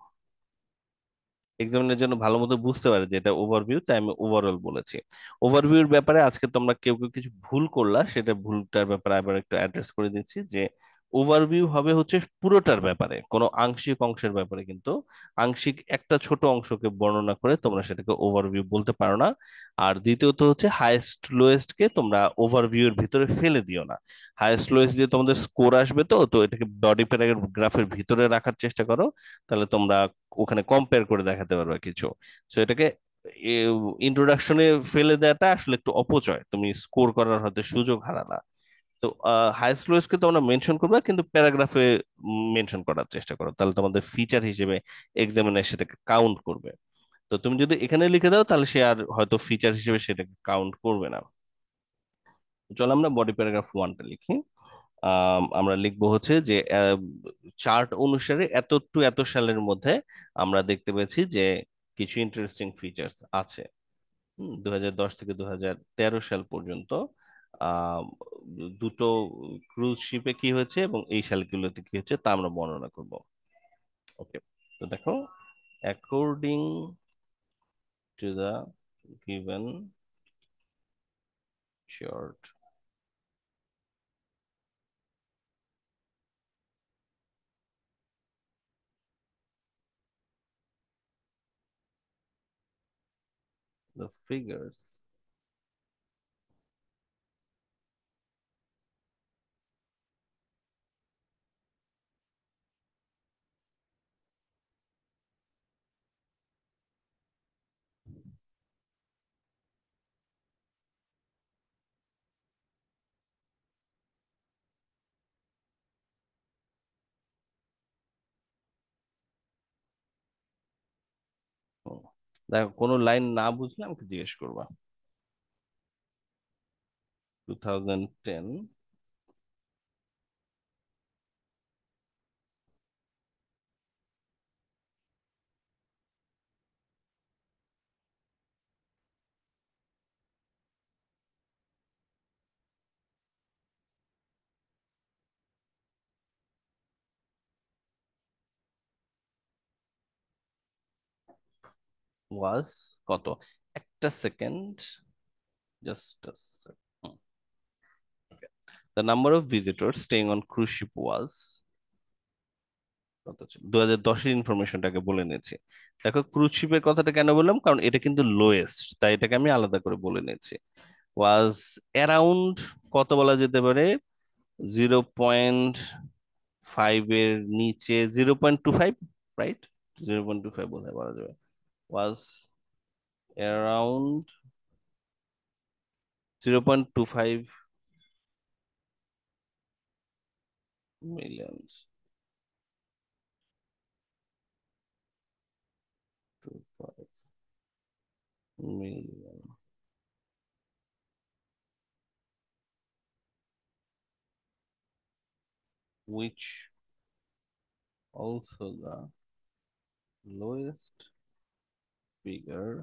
এক্সামিনের জন্য ভালো মতো বুঝতে পারে যে এটা ওভারভিউ, তাই আমি ওভারঅল বলেছি। ওভারভিউর ব্যাপারে আজকে তোমরা কেউ কেউ কিছু ভুল করলা, সেটা ভুলটার ব্যাপারে আবার একটু অ্যাড্রেস করে দিচ্ছি যে ওভারভিউ হবে হচ্ছে পুরোটার ব্যাপারে, কোনো আংশিক অংশের ব্যাপারে কিন্তু আংশিক একটা ছোট অংশকে বর্ণনা করে তোমরা সেটাকে ওভারভিউ বলতে পারো না। আর দ্বিতীয়ত হচ্ছে হাইয়েস্ট লোয়েস্ট কে তোমরা ওভারভিউ এর ভিতরে ফেলে দিও না। হাইয়েস্ট লোয়েস্ট দিয়ে তোমাদের স্কোর আসবে, তো তো এটাকে বডি প্যারাগ্রাফের ভিতরে রাখার চেষ্টা করো, তাহলে তোমরা ওখানে কম্পেয়ার করে দেখাতে পারবে কিছু। তো এটাকে ইন্ট্রোডাকশনে ফেলে দেওয়াটা আসলে একটু অপচয়, তুমি স্কোর করার হয়তো সুযোগ হারালা। তো হাইয়েস্ট লোয়েস্ট কে তোমরা মেনশন করবে, কিন্তু প্যারাগ্রাফে মেনশন করার চেষ্টা করো, তাহলে তোমাদের ফিচার হিসেবে এক্সামিনার সেটাকে কাউন্ট করবে। তো তুমি যদি এখানে লিখে দাও তাহলে সে আর হয়তো ফিচার হিসেবে সেটাকে কাউন্ট করবে না। চলো আমরা বডি প্যারাগ্রাফ ওয়ানটা লিখি। আমরা লিখবো হচ্ছে যে চার্ট অনুসারে এত টু এত সালের মধ্যে আমরা দেখতে পেয়েছি যে কিছু ইন্টারেস্টিং ফিচার্স আছে। 2010 থেকে 2013 সাল পর্যন্ত আহ দুটো ক্রুজ শিপে কি হয়েছে এবং এই সালগুলোতে কি হচ্ছে তা আমরা বর্ণনা করব। ওকে, তো দেখো, according to the given short the figures হুম, দেখো কোনো লাইন না বুঝলে আমাকে জিজ্ঞেস করবা। 2010 was কত, একটা second, just the number of visitors staying on cruise ship was কত ছিল, 2010-এর ইনফরমেশনটাকে বলে নিয়েছি। দেখো ক্রুজ শিপের কথাটা কেন বললাম, কারণ এটা কিন্তু লোয়েস্ট, তাই এটাকে আমি আলাদা করে বলে নিয়েছি। ওয়াজ অ্যারাউন্ড কত বলা যেতে পারে, 0.5 এর নিচে, 0.25, রাইট, 0.25 বোধহয় বলা যাবে। ওয়াজ around 0.25 million, 25 million, which also the lowest figure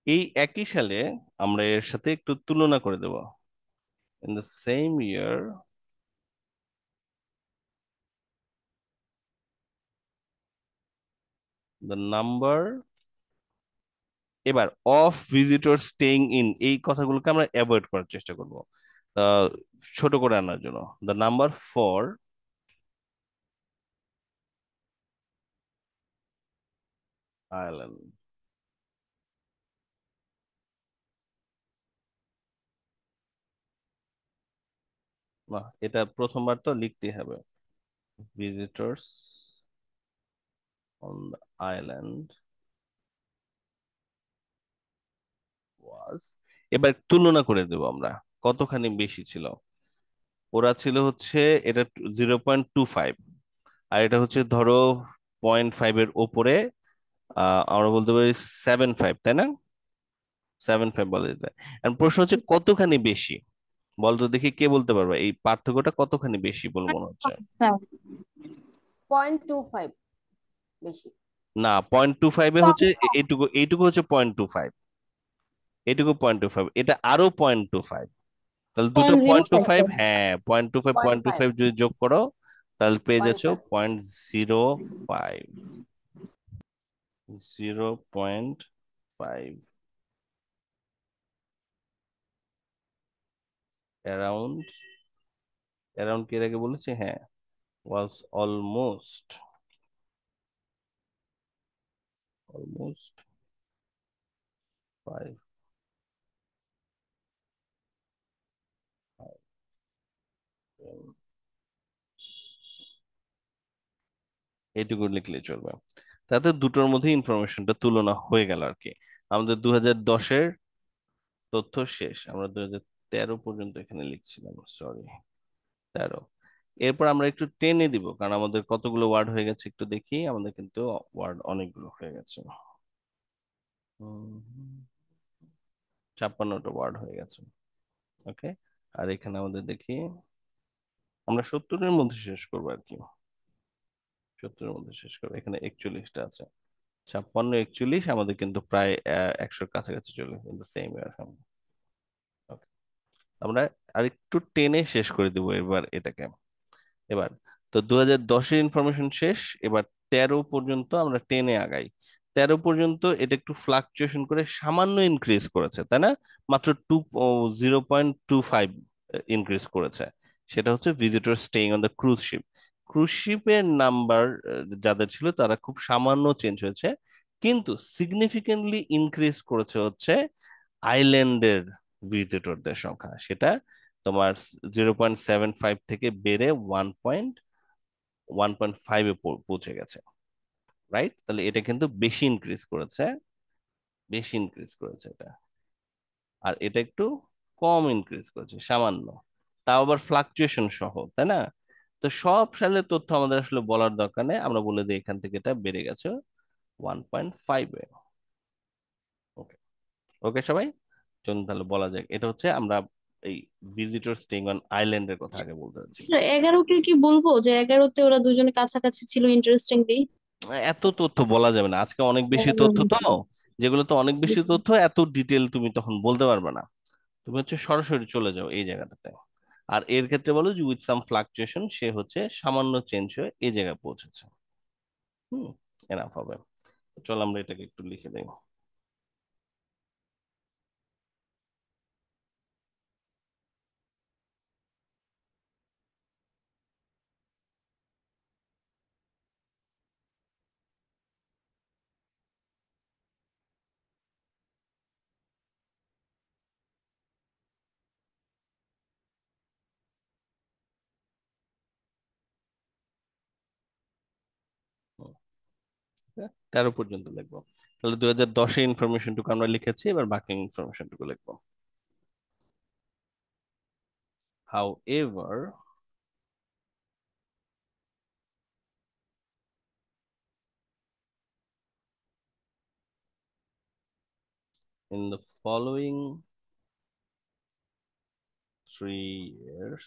এই একই সালে আমরা এর সাথে একটু তুলনা করে দেব। In the same year, the number, এবার অফ ভিজিটর স্টেইং ইন এই কথাগুলোকে আমরা অ্যাভয়েড করার চেষ্টা করব, আহ, ছোট করে আনার জন্য। দ্য নাম্বার ফর আয়ারল্যান্ড, না এটা প্রথমবার তো লিখতেই হবে, ভিজিটর্স অন দ্য আইল্যান্ড ওয়াজ, এবার তুলনা করে দেব আমরা কতখানি বেশি ছিল। ওরা ছিল হচ্ছে এটা 0.25, আর এটা হচ্ছে ধরো 0.5 এর ওপরে, আমরা বলতে পারি 7.5, তাই না? 7.5 বলা যেতে পারে। এখন প্রশ্ন হচ্ছে কতখানি বেশি, বলতো দেখি কে বলতে পারবে এই পার্থক্যটা কতখানি বেশি বলে মনে হচ্ছে। 0.25 বেশি। না, 0.25 এ হচ্ছে এইটুকু, এইটুকু হচ্ছে 0.25, এইটুকু 0.25, এটা আরো 0.25, তাহলে দুটো 0.05 0.25, স্যার। হ্যাঁ 0.25 0.5 0.25 যদি যোগ করো তাহলে পেয়ে যাচ্ছ 0.5 0.05, 0.5। অ্যারাউন্ড, অ্যারাউন্ড কি এর আগে বলেছি? হ্যাঁ, ওয়াজ অলমোস্ট, অলমোস্ট 5, এইটুকু লিখলে চলবে। তাতে দুটোর মধ্যে ইনফরমেশনটা তুলনা হয়ে গেল আর কি। আমাদের 2010-এর তথ্য শেষ, আমরা 2013 পর্যন্ত এখানে লিখছিলাম, সরি 13। এরপর আমরা একটু টেনে দিব, কারণ আমাদের কতগুলো ওয়ার্ড হয়ে গেছে একটু দেখি, আমাদের কিন্তু ওয়ার্ড অনেকগুলো হয়ে গেছে। 56টা ওয়ার্ড হয়ে গেছে। ওকে, আর এখানে আমাদের দেখি আমরা 70-এর মধ্যে শেষ করবো আর কি, 70-এর মধ্যে শেষ করবো। এখানে 41টা আছে, 56, 41 আমাদের কিন্তু প্রায় 100-র কাছাকাছি চলে, কিন্তু সেম ইয়ার। আমরা আরেকটু টেনে শেষ করে দিব এবার এটাকে। এবার তো 2010-এর ইনফরমেশন শেষ, এবার 13 পর্যন্ত আমরা টেনে আগাই। 13 পর্যন্ত এটা একটু ফ্লাকচুয়েশন করে সামান্য ইনক্রিজ করেছে, তাই না? মাত্র 0.25 ইনক্রিজ করেছে। সেটা হচ্ছে visitor staying on the cruise ship. Cruise শিপের নাম্বার যাদের ছিল তারা খুব সামান্য চেঞ্জ হয়েছে, কিন্তু সিগনিফিকেন্টলি ইনক্রিজ করেছে হচ্ছে আইল্যান্ডের ভিজিটরদের সংখ্যা। সেটা তোমার 0.75 থেকে বেড়ে 1.5-এ পৌঁছে গেছে, রাইট? তাহলে এটা কিন্তু বেশি ইনক্রিজ করেছে, বেশি ইনক্রিজ করেছে এটা। আর এটা একটু কম ইনক্রিজ করেছে, সামান্য, তাও আবার ফ্লাকচুয়েশন সহ, তাই না? তো সব সালের তথ্য আমাদের আসলে বলার দরকার নেই, আমরা বলে দিই এখান থেকে এটা বেড়ে গেছে 1.5-এ। ওকে, ওকে সবাই, চলুন তাহলে বলা যাক। এটা হচ্ছে আমরা এই ভিজিটর স্টেইং অন আইল্যান্ডের কথা আগে বলতে চাচ্ছি। স্যার 11কে কি বলবো যে 11তে ওরা দুজনে কাছাকাছি ছিল ইন্টারেস্টিংলি? এত তথ্য বলা যাবে না, আজকে অনেক বেশি তথ্য তো, যেগুলো তো অনেক বেশি তথ্য, এত ডিটেল তুমি তখন বলতে পারবে না। তুমি হচ্ছে সরাসরি চলে যাও এই জায়গাটাতে। আর এর ক্ষেত্রে বলো যে উইথ সাম ফ্লাকচুয়েশন, সে হচ্ছে সামান্য চেঞ্জ হয়ে এই জায়গায় পৌঁছেছে। হুম, এনাফ হবে। চল আমরা এটাকে একটু লিখে দিই। হুম, 13 পর্যন্ত লিখবো। তাহলে 2010-এ ইনফরমেশনটুকু আমরা লিখেছি, এবার বাকি ইনফরমেশনটুকু লিখবো। However, in the following 3 years,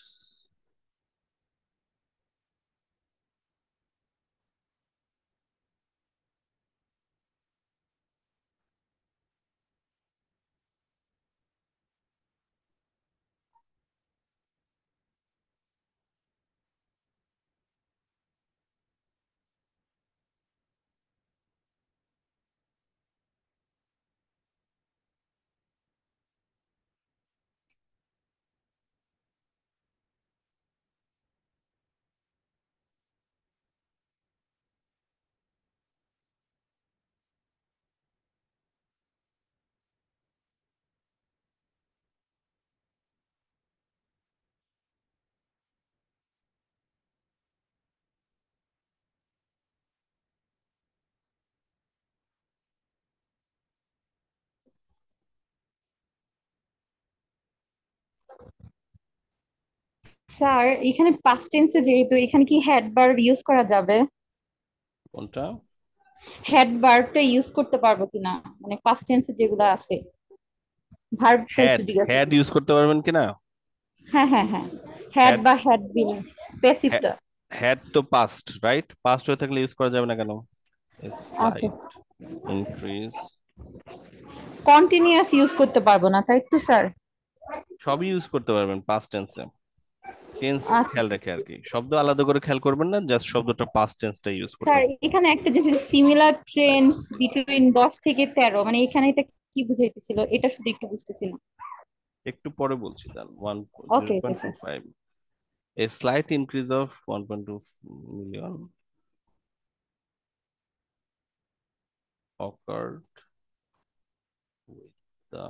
sir এখানে পাস্ট টেন্সে যেহেতু এখানে কি হেড ভার্ব ইউজ করা যাবে? কোনটা? হেড ভার্বটা ইউজ করতে পারবো কিনা, মানে পাস্ট টেন্সে যেগুলো আছে ভার্বটা একটু হ্যাড, জিজ্ঞাসা হ্যাড করি। ইউজ করতে পারবেন কিনা? হ্যাঁ হ্যাঁ হ্যাঁ, হেড হ্যাড, বা হেড বিন প্যাসিভটা। হ্যাড তো পাস্ট, রাইট? পাস্ট হয়ে থাকলে ইউজ করা যাবে না কেন? আচ্ছা, স্লাইড, ইনক্রিজ, কন্টিনিউয়াস ইউজ করতে পারবো না তাই তো স্যার? সবই ইউজ করতে পারবেন পাস্ট টেন্সে। টেন্স আচ্ছা খেয়াল রেখে আর কি, শব্দ আলাদা করে খেয়াল করবেন না, জাস্ট শব্দটা পাস্ট টেন্সটা ইউজ করতে স্যার, হবে। এখানে একটা যে সিমিলার ট্রেন্ডস বিটুইন 10 থেকে 13, মানে এখানে এটা কি বুঝাইতেছিল এটা শুধু একটু বুঝতেছি না। একটু পরে বলছি, then zero okay okay point two sir. Five A slight increase of 1.2 million occurred with the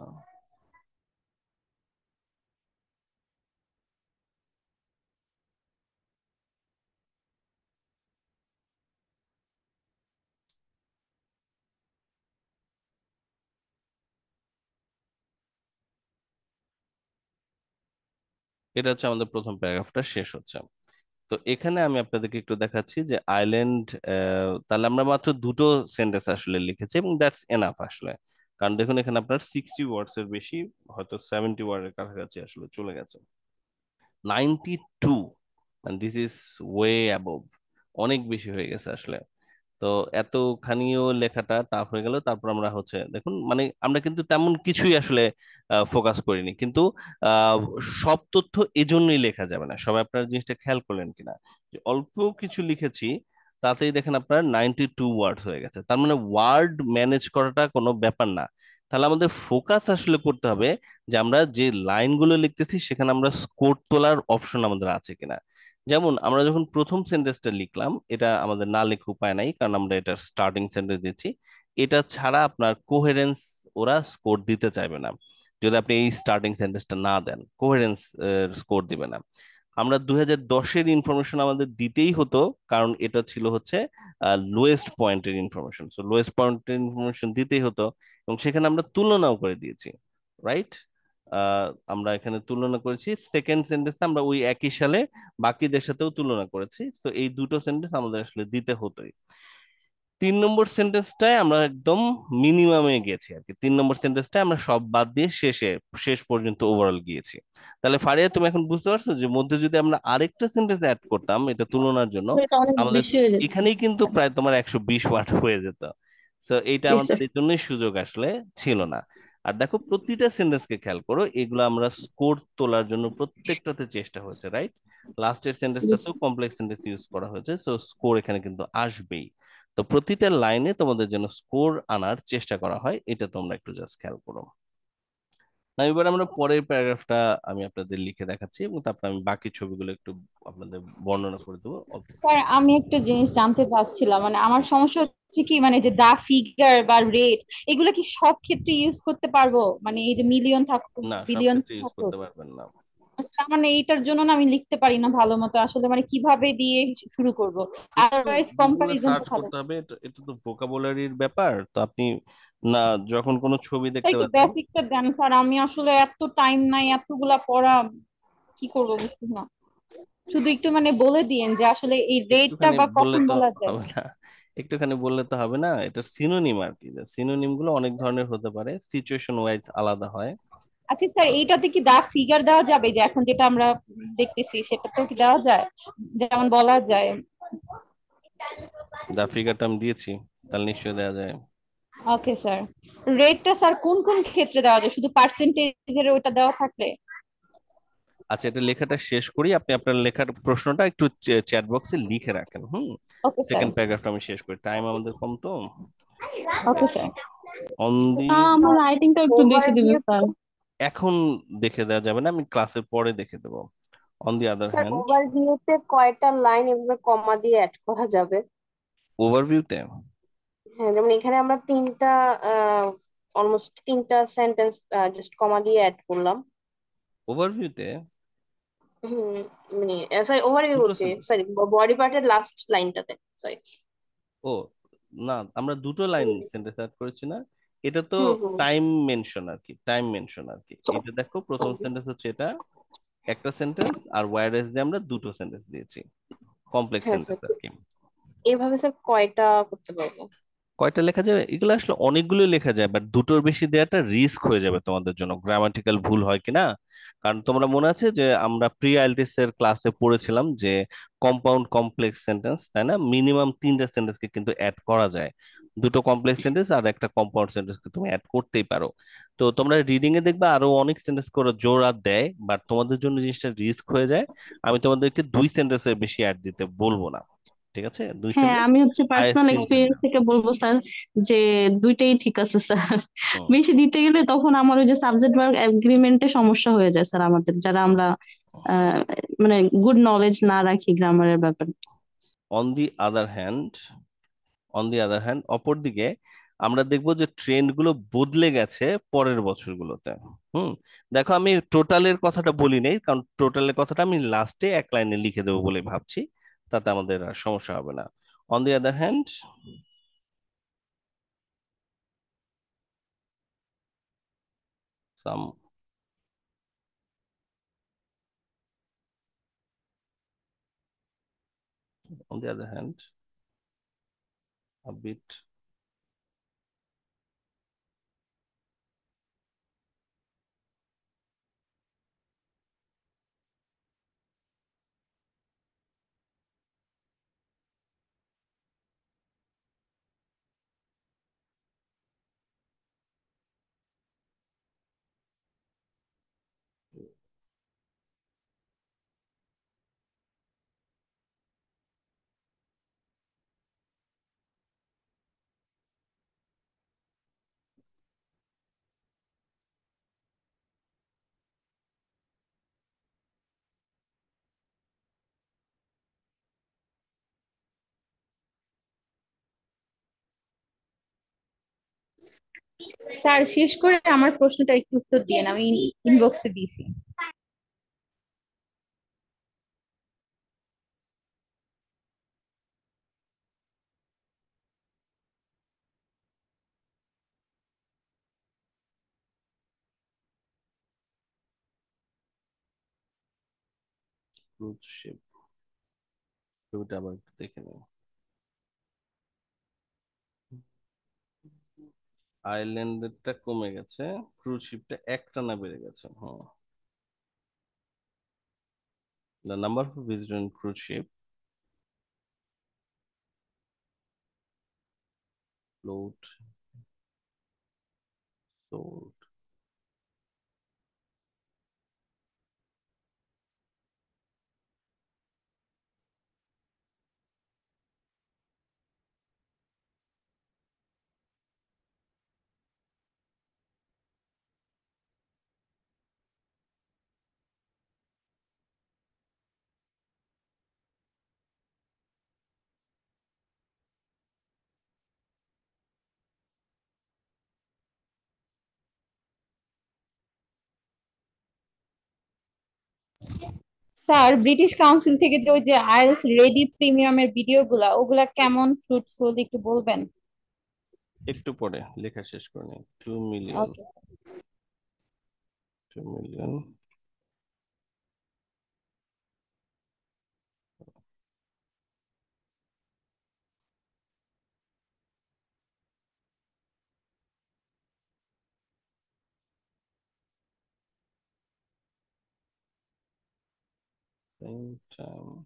এটা হচ্ছে আমাদের প্রথম প্যারাগ্রাফটা শেষ হচ্ছে। তো এখানে আমি আপনাদেরকে একটু দেখাচ্ছি যে আইল্যান্ড, তাহলে আমরা মাত্র দুটো সেন্টেন্স আসলে লিখেছি এবং দ্যাটস এনাফ আসলে। কারণ দেখুন এখানে আপনার 60 ওয়ার্ডস এর বেশি, হয়তো 70 ওয়ার্ডের কাছাকাছি আসলে চলে গেছে। 92, and this is way above, অনেক বেশি হয়ে গেছে আসলে। তো এতখানিও লেখাটা টাফ হয়ে গেল। তারপর আমরা হচ্ছে দেখুন মানে আমরা কিন্তু তেমন কিছুই আসলে ফোকাস করিনি, কিন্তু আহ, সব তথ্য এজন্যই লেখা যাবে না। সবাই আপনার জিনিসটা খেয়াল করলেন কিনা, যে অল্প কিছু লিখেছি তাতেই দেখেন আপনার 92 ওয়ার্ড হয়ে গেছে। তার মানে ওয়ার্ড ম্যানেজ করাটা কোনো ব্যাপার না। তাহলে আমাদের ফোকাস আসলে করতে হবে যে আমরা যে লাইনগুলো লিখতেছি সেখানে আমরা স্কোর তোলার অপশন আমাদের আছে কিনা। যেমন আমরা যখন প্রথম সেন্টেন্সটা লিখলাম, এটা আমাদের না লেখা উপায় নাই, কারণ আমরা এটা স্টার্টিং সেন্টেন্স দিচ্ছি। এটা ছাড়া আপনার কোহেরেন্স ওরা স্কোর দিতে চাইবে না। যদি আপনি এই স্টার্টিং সেন্টেন্সটা না দেন, কোহেরেন্স স্কোর দিবে না। আমরা 2010-এর ইনফরমেশন আমাদের দিতেই হতো, কারণ এটা ছিল হচ্ছে লোয়েস্ট পয়েন্টের ইনফরমেশন। সো লোয়েস্ট পয়েন্টের ইনফরমেশন দিতেই হতো, এবং সেখানে আমরা তুলনাও করে দিয়েছি, রাইট? আমরা এখানে তুলনা করেছি। সেকেন্ড সেন্টেন্সে আমরা ওই একই সালে বাকিদের সাথেও তুলনা করেছি। তো এই দুটো সেন্টেন্স আমাদের আসলে দিতে হতোই। 3 নম্বর সেন্টেন্সটায় আমরা একদম মিনিমামে গেছি আর কি। 3 নম্বর সেন্টেন্সটায় আমরা সব বাদ দিয়ে শেষ পর্যন্ত ওভারঅল গিয়েছি। তাহলে ফারিয়া, তুমি এখন বুঝতে পারছো যে মধ্যে যদি আমরা আরেকটা সেন্টেন্স অ্যাড করতাম এটা তুলনার জন্য, এটা অনেক আমাদের বেশি হয়ে যেত। এখানেই কিন্তু প্রায় তোমার 120 ওয়াট হয়ে যেত। তো এইটা জি আমাদের স্যার। এই জন্যই সুযোগ আসলে ছিল না। আর দেখো প্রতিটা সেন্টেন্সকে খেয়াল করো, এগুলো আমরা স্কোর তোলার জন্য প্রত্যেকটাতে চেষ্টা হয়েছে, রাইট? লাস্টের সেন্টেন্সটাতেও কমপ্লেক্স সেন্টেন্স ইউজ করা হয়েছে, সো স্কোর এখানে কিন্তু আসবেই। তো প্রতিটা লাইনে তোমাদের জন্য স্কোর আনার চেষ্টা করা হয়, এটা তোমরা একটু জাস্ট খেয়াল করো। না, এবার আমরা পরের প্যারাগ্রাফটা আমি আপনাদের লিখে দেখাচ্ছি, এবং তারপর আমি বাকি ছবিগুলো একটু আপনাদের বর্ণনা করে দেবো অল্প স্যার আমি একটা জিনিস জানতে চাচ্ছিলাম, মানে আমার সমস্যা হচ্ছে কি, মানে যে দা ফিগার বা রেট, এগুলো কি সব ক্ষেত্রে ইউজ করতে পারবো? মানে এই যে মিলিয়ন থাকুক, না, সব বিলিয়ন ক্ষেত্রে ইউজ থাকুক। করতে পারবেন না। আচ্ছা, মানে এইটার জন্য না আমি লিখতে পারি না ভালো মতো আসলে, মানে কিভাবে দিয়ে শুরু করব? একটু আদারওয়াইজ গুগলে কম্পারিজনটা সার্চ ভালো। করতে হবে, এটা এটা তো ভোকাবুলারির ব্যাপার। তো আপনি না, যখন কোনো ছবি তাই দেখতে একটু পাচ্ছেন, বেসিকটা দেন স্যার, আমি আসলে এত টাইম নাই এতগুলা পড়া, কি করবো বুঝছি না। শুধু একটু মানে বলে দিয়েন যে আসলে এই রেটটা একটুখানি বা বললে কখন তো বলা যায়। হবে না। একটুখানি বললে তো হবে না, এটা সিনোনিম আর কি। সিনোনিম গুলো অনেক ধরনের হতে পারে, সিচুয়েশন ওয়াইজ আলাদা হয়। আচ্ছা স্যার, এইটাতে কি দা ফিগার দেওয়া যাবে, যে এখন যেটা আমরা দেখতেছি সেটাতেও কি দেওয়া যায়, যেমন বলা যায়? দা ফিগারটা আমি দিয়েছি, তাহলে নিশ্চয়ই দেওয়া যায়। Okay sir. রেটটা স্যার কোন কোন ক্ষেত্রে দেওয়া যায়, শুধু পার্সেন্টেজের ওটা দেওয়া থাকলে? আচ্ছা, এটা লেখাটা শেষ করি, আপনি আপনার লেখার প্রশ্নটা একটু চ্যাট বক্সে লিখে রাখেন। Okay sir. সেকেন্ড প্যারাগ্রাফটা আমি শেষ করি, টাইম আমাদের কম তো। Okay sir. অন দি, আমার রাইটিংটা একটু দেখে দিবেন ওভারভিউ স্যার। এখন দেখে দেওয়া যাবে না, আমি ক্লাসের পরে দেখে দেবো। On the other sir hand, ওভারভিউতে কয়টা লাইন এভাবে কমা দিয়ে অ্যাড করা যাবে? ওভারভিউতে, হ্যাঁ, যেমন এখানে আমরা তিনটা অলমোস্ট তিনটা সেন্টেন্স জাস্ট কমা দিয়ে অ্যাড করলাম। ওভারভিউতে হুম, মানে সরি ওভারভিউ দুটো বলছি, সেন্টেন্স। সরি বডি পার্টের লাস্ট লাইনটাতে, সরি। ও না, আমরা দুটো লাইন সেন্টেন্স অ্যাড করেছি না, এটা তো হুম হুম টাইম মেনশন আর কি, টাইম মেনশন আর কি। এটা দেখো প্রথম সেন্টেন্স হচ্ছে এটা একটা সেন্টেন্স, আর ওয়াইড দিয়ে আমরা দুটো সেন্টেন্স দিয়েছি, কমপ্লেক্স হ্যাঁ স্যার, সেন্টেন্স আর কি। এভাবে স্যার কয়টা করতে পারবো? কয়টা লেখা যাবে, এগুলো আসলে অনেকগুলো লেখা যায়, বাট দুটোর বেশি দেওয়াটা রিস্ক হয়ে যাবে তোমাদের জন্য, গ্রামাটিক্যাল ভুল হয় কিনা। কারণ তোমরা মনে আছে যে আমরা প্রি আইএলটিএস এর ক্লাসে পড়েছিলাম যে কম্পাউন্ড কমপ্লেক্স সেন্টেন্স, তাই না? মিনিমাম 3টা সেন্টেন্সকে কিন্তু অ্যাড করা যায়, দুটো কমপ্লেক্স সেন্টেন্স আর একটা কম্পাউন্ড সেন্টেন্সকে তুমি অ্যাড করতেই পারো। তো তোমরা রিডিং এ দেখবে আরো অনেক সেন্টেন্স করে জোর আর দেয়, বাট তোমাদের জন্য জিনিসটা রিস্ক হয়ে যায়। আমি তোমাদেরকে 2 সেন্টেন্সের বেশি অ্যাড দিতে বলবো না। ঠিক আছে, দুই হ্যাঁ, সেলের আমি হচ্ছে হাইয়েস্ট পার্সোনাল এক্সপিরিয়েন্স ইনসিডেন্স। থেকে বলবো স্যার যে দুইটাই ঠিক আছে স্যার। হুম বেশি দিতে গেলে তখন আমার ওই যে সাবজেক্ট ওয়ার্ক এগ্রিমেন্টে সমস্যা হয়ে যায় স্যার, আমাদের যারা হুম আমরা আহ, মানে গুড নলেজ না রাখি গ্রামারের ব্যাপারে। অন দি আদার হ্যান্ড অপরদিকে আমরা দেখবো যে ট্রেন্ড গুলো বদলে গেছে পরের বছরগুলোতে। হুম দেখো, আমি টোটালের কথাটা বলি নাই, কারণ টোটালের কথাটা আমি লাস্টে এক লাইনে লিখে দেবো বলে ভাবছি, তাতে আমাদের আর সমস্যা হবে না। On the other hand, some on the other hand, a bit sir শেষ করে আমার প্রশ্নটা একটু উত্তর দিয়ে আমি ইনবক্সে দিয়েছি। cruise ship, ছবিটা আবার একটু দেখে নিও। আইল্যান্ডেরটা কমে গেছে, ক্রুজ শিপটা একটানা বেড়ে গেছে। হুম, the number of visitors in cruise ship float sold. Sir British council থেকে যে ওই যে আইএলটিএস রেডি প্রিমিয়ামের ভিডিও গুলা ওগুলা কেমন ফ্রুটফুল একটু বলবেন? একটু পরে লেখা শেষ করে নিই। 2 মিলিয়ন, ওকে। 2 million same time.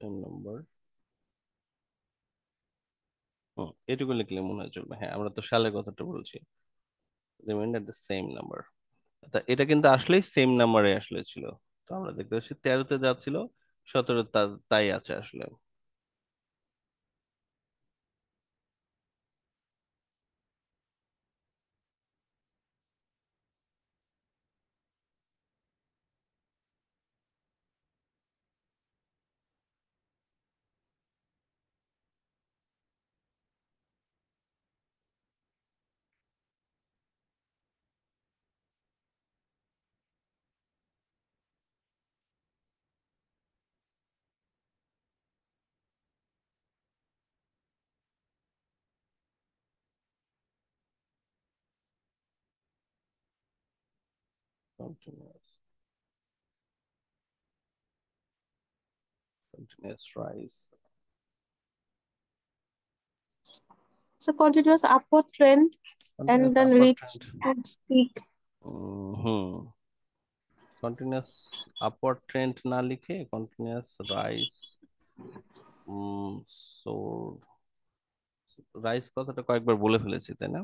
Same number, এটুকু লিখলে মনে হয় চলবে। হ্যাঁ, আমরা তো সালের কথাটা বলছি, remain at the same number. এটা কিন্তু আসলেই সেম নাম্বারে আসলে ছিল। তো আমরা দেখতে পাচ্ছি 13-তে যা ছিল 17 তাই আছে আসলে। Continuous, continuous rise. So continuous upward trend Continuous and then upward reach trend. its peak. Continuous upward trend না লিখে কন্টিনিউয়াস রাইজ, সো রাইজ কথাটা কয়েকবার বলে ফেলেছি তাই না?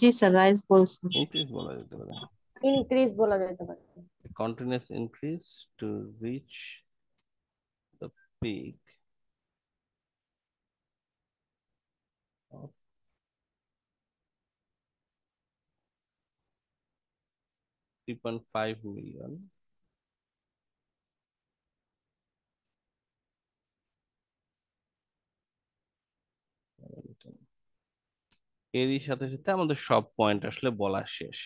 জি স্যার, রাইজ বলছেন। ইনক্রিজ বলা যেতে পারে, ইনক্রিজ বলা যেতে পারে। Continuous increase to reach the peak of 3.5 million এরই সাথে সাথে আমাদের সব পয়েন্ট আসলে বলা শেষ।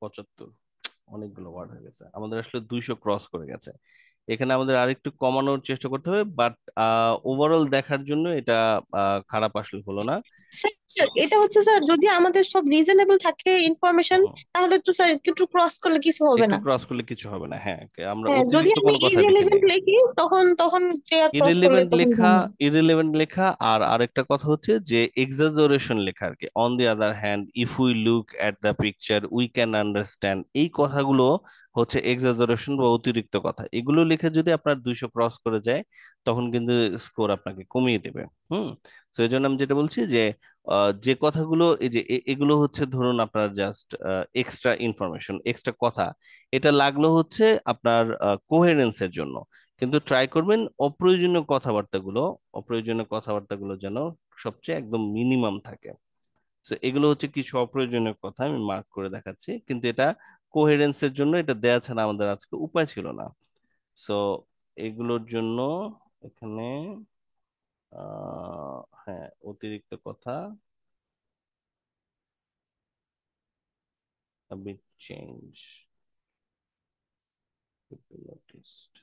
75, অনেকগুলো ওয়ার্ড হয়ে গেছে আমাদের, আসলে 200 ক্রস করে গেছে। এখানে আমাদের আরেকটু কমানোর চেষ্টা করতে হবে, বাট ওভারঅল দেখার জন্য এটা খারাপ আসলে হলো না। স্যার এটা হচ্ছে স্যার, যদি আমাদের সব রিজনেবল থাকে ইনফরমেশন, তাহলে তো স্যার একটু ক্রস করলে কিছু হবে একটু না। ক্রস করলে কিছু হবে না, হ্যাঁ আমরা হ্যাঁ, যদি অতিরিক্ত আমি কোনো কথা লিখিনি। ইররিলেভেন্ট লিখি তখন তখন ক্রস করলে ইরেলিভেন্ট তখন লেখা, ভুল। ইরেলিভেন্ট লেখা, আর আরেকটা কথা হচ্ছে যে এক্সাজারেশন লেখা আর কি। On the other hand, if we look at the picture we can understand, এই কথাগুলো হচ্ছে এক্সাজারেশন বা অতিরিক্ত কথা। এগুলো লিখে যদি আপনার 200 ক্রস করে যায় তখন কিন্তু স্কোর আপনাকে কমিয়ে দেবে। হুম। তো এই জন্য আমি যেটা বলছি যে যে কথাগুলো এই যে এগুলো হচ্ছে ধরুন আপনার জাস্ট এক্সট্রা ইনফরমেশন, এক্সট্রা কথা, এটা লাগলো হচ্ছে আপনার কোহেরেন্সের জন্য। কিন্তু ট্রাই করবেন অপ্রয়োজনীয় কথাবার্তাগুলো যেন সবচেয়ে একদম মিনিমাম থাকে। তো এগুলো হচ্ছে কিছু অপ্রয়োজনীয় কথা আমি মার্ক করে দেখাচ্ছি, কিন্তু এটা কোহেরেন্সের জন্য এটা দেয়া ছাড়া আমাদের আজকে উপায় ছিল না। সো এগুলোর জন্য এখানে হ্যাঁ, অতিরিক্ত কথা a bit change could be noticed,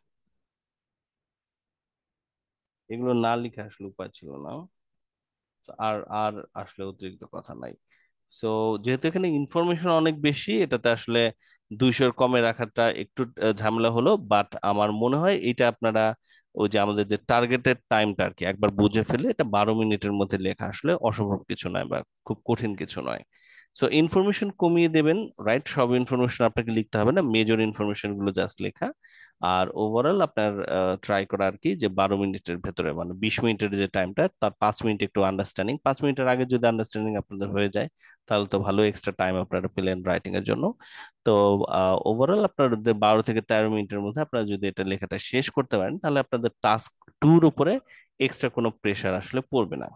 এগুলো না লিখে আসলে উপায় ছিল না। আর আর আসলে অতিরিক্ত কথা নাই। সো যেহেতু এখানে ইনফরমেশন অনেক বেশি, এটাতে আসলে 200 কমে রাখাটা একটু ঝামেলা হলো, বাট আমার মনে হয় এটা আপনারা ওই যে আমাদের যে টার্গেটেড টাইমটা আর কি একবার বুঝে ফেলে এটা 12 মিনিটের মধ্যে লেখা আসলে অসম্ভব কিছু নয় বা খুব কঠিন কিছু নয়। সো ইনফরমেশন কমিয়ে দেবেন, রাইট? সব ইনফরমেশন আপনাকে লিখতে হবে না, মেজর ইনফরমেশন গুলো জাস্ট লেখা। আর ওভারঅল আপনার ট্রাই করা আর কি যে 12 মিনিটের ভেতরে, মানে 20 মিনিটের যে টাইমটা তার 5 মিনিট একটু আন্ডারস্ট্যান্ডিং, 5 মিনিটের আগে যদি আন্ডারস্ট্যান্ডিং আপনাদের হয়ে যায় তাহলে তো ভালো, এক্সট্রা টাইম আপনারা পেলেন রাইটিং এর জন্য। তো ওভারঅল আপনার 12 থেকে 13 মিনিটের মধ্যে আপনারা যদি এটা লেখাটা শেষ করতে পারেন তাহলে আপনাদের টাস্ক টুর উপরে এক্সট্রা কোনো প্রেশার আসলে পড়বে না।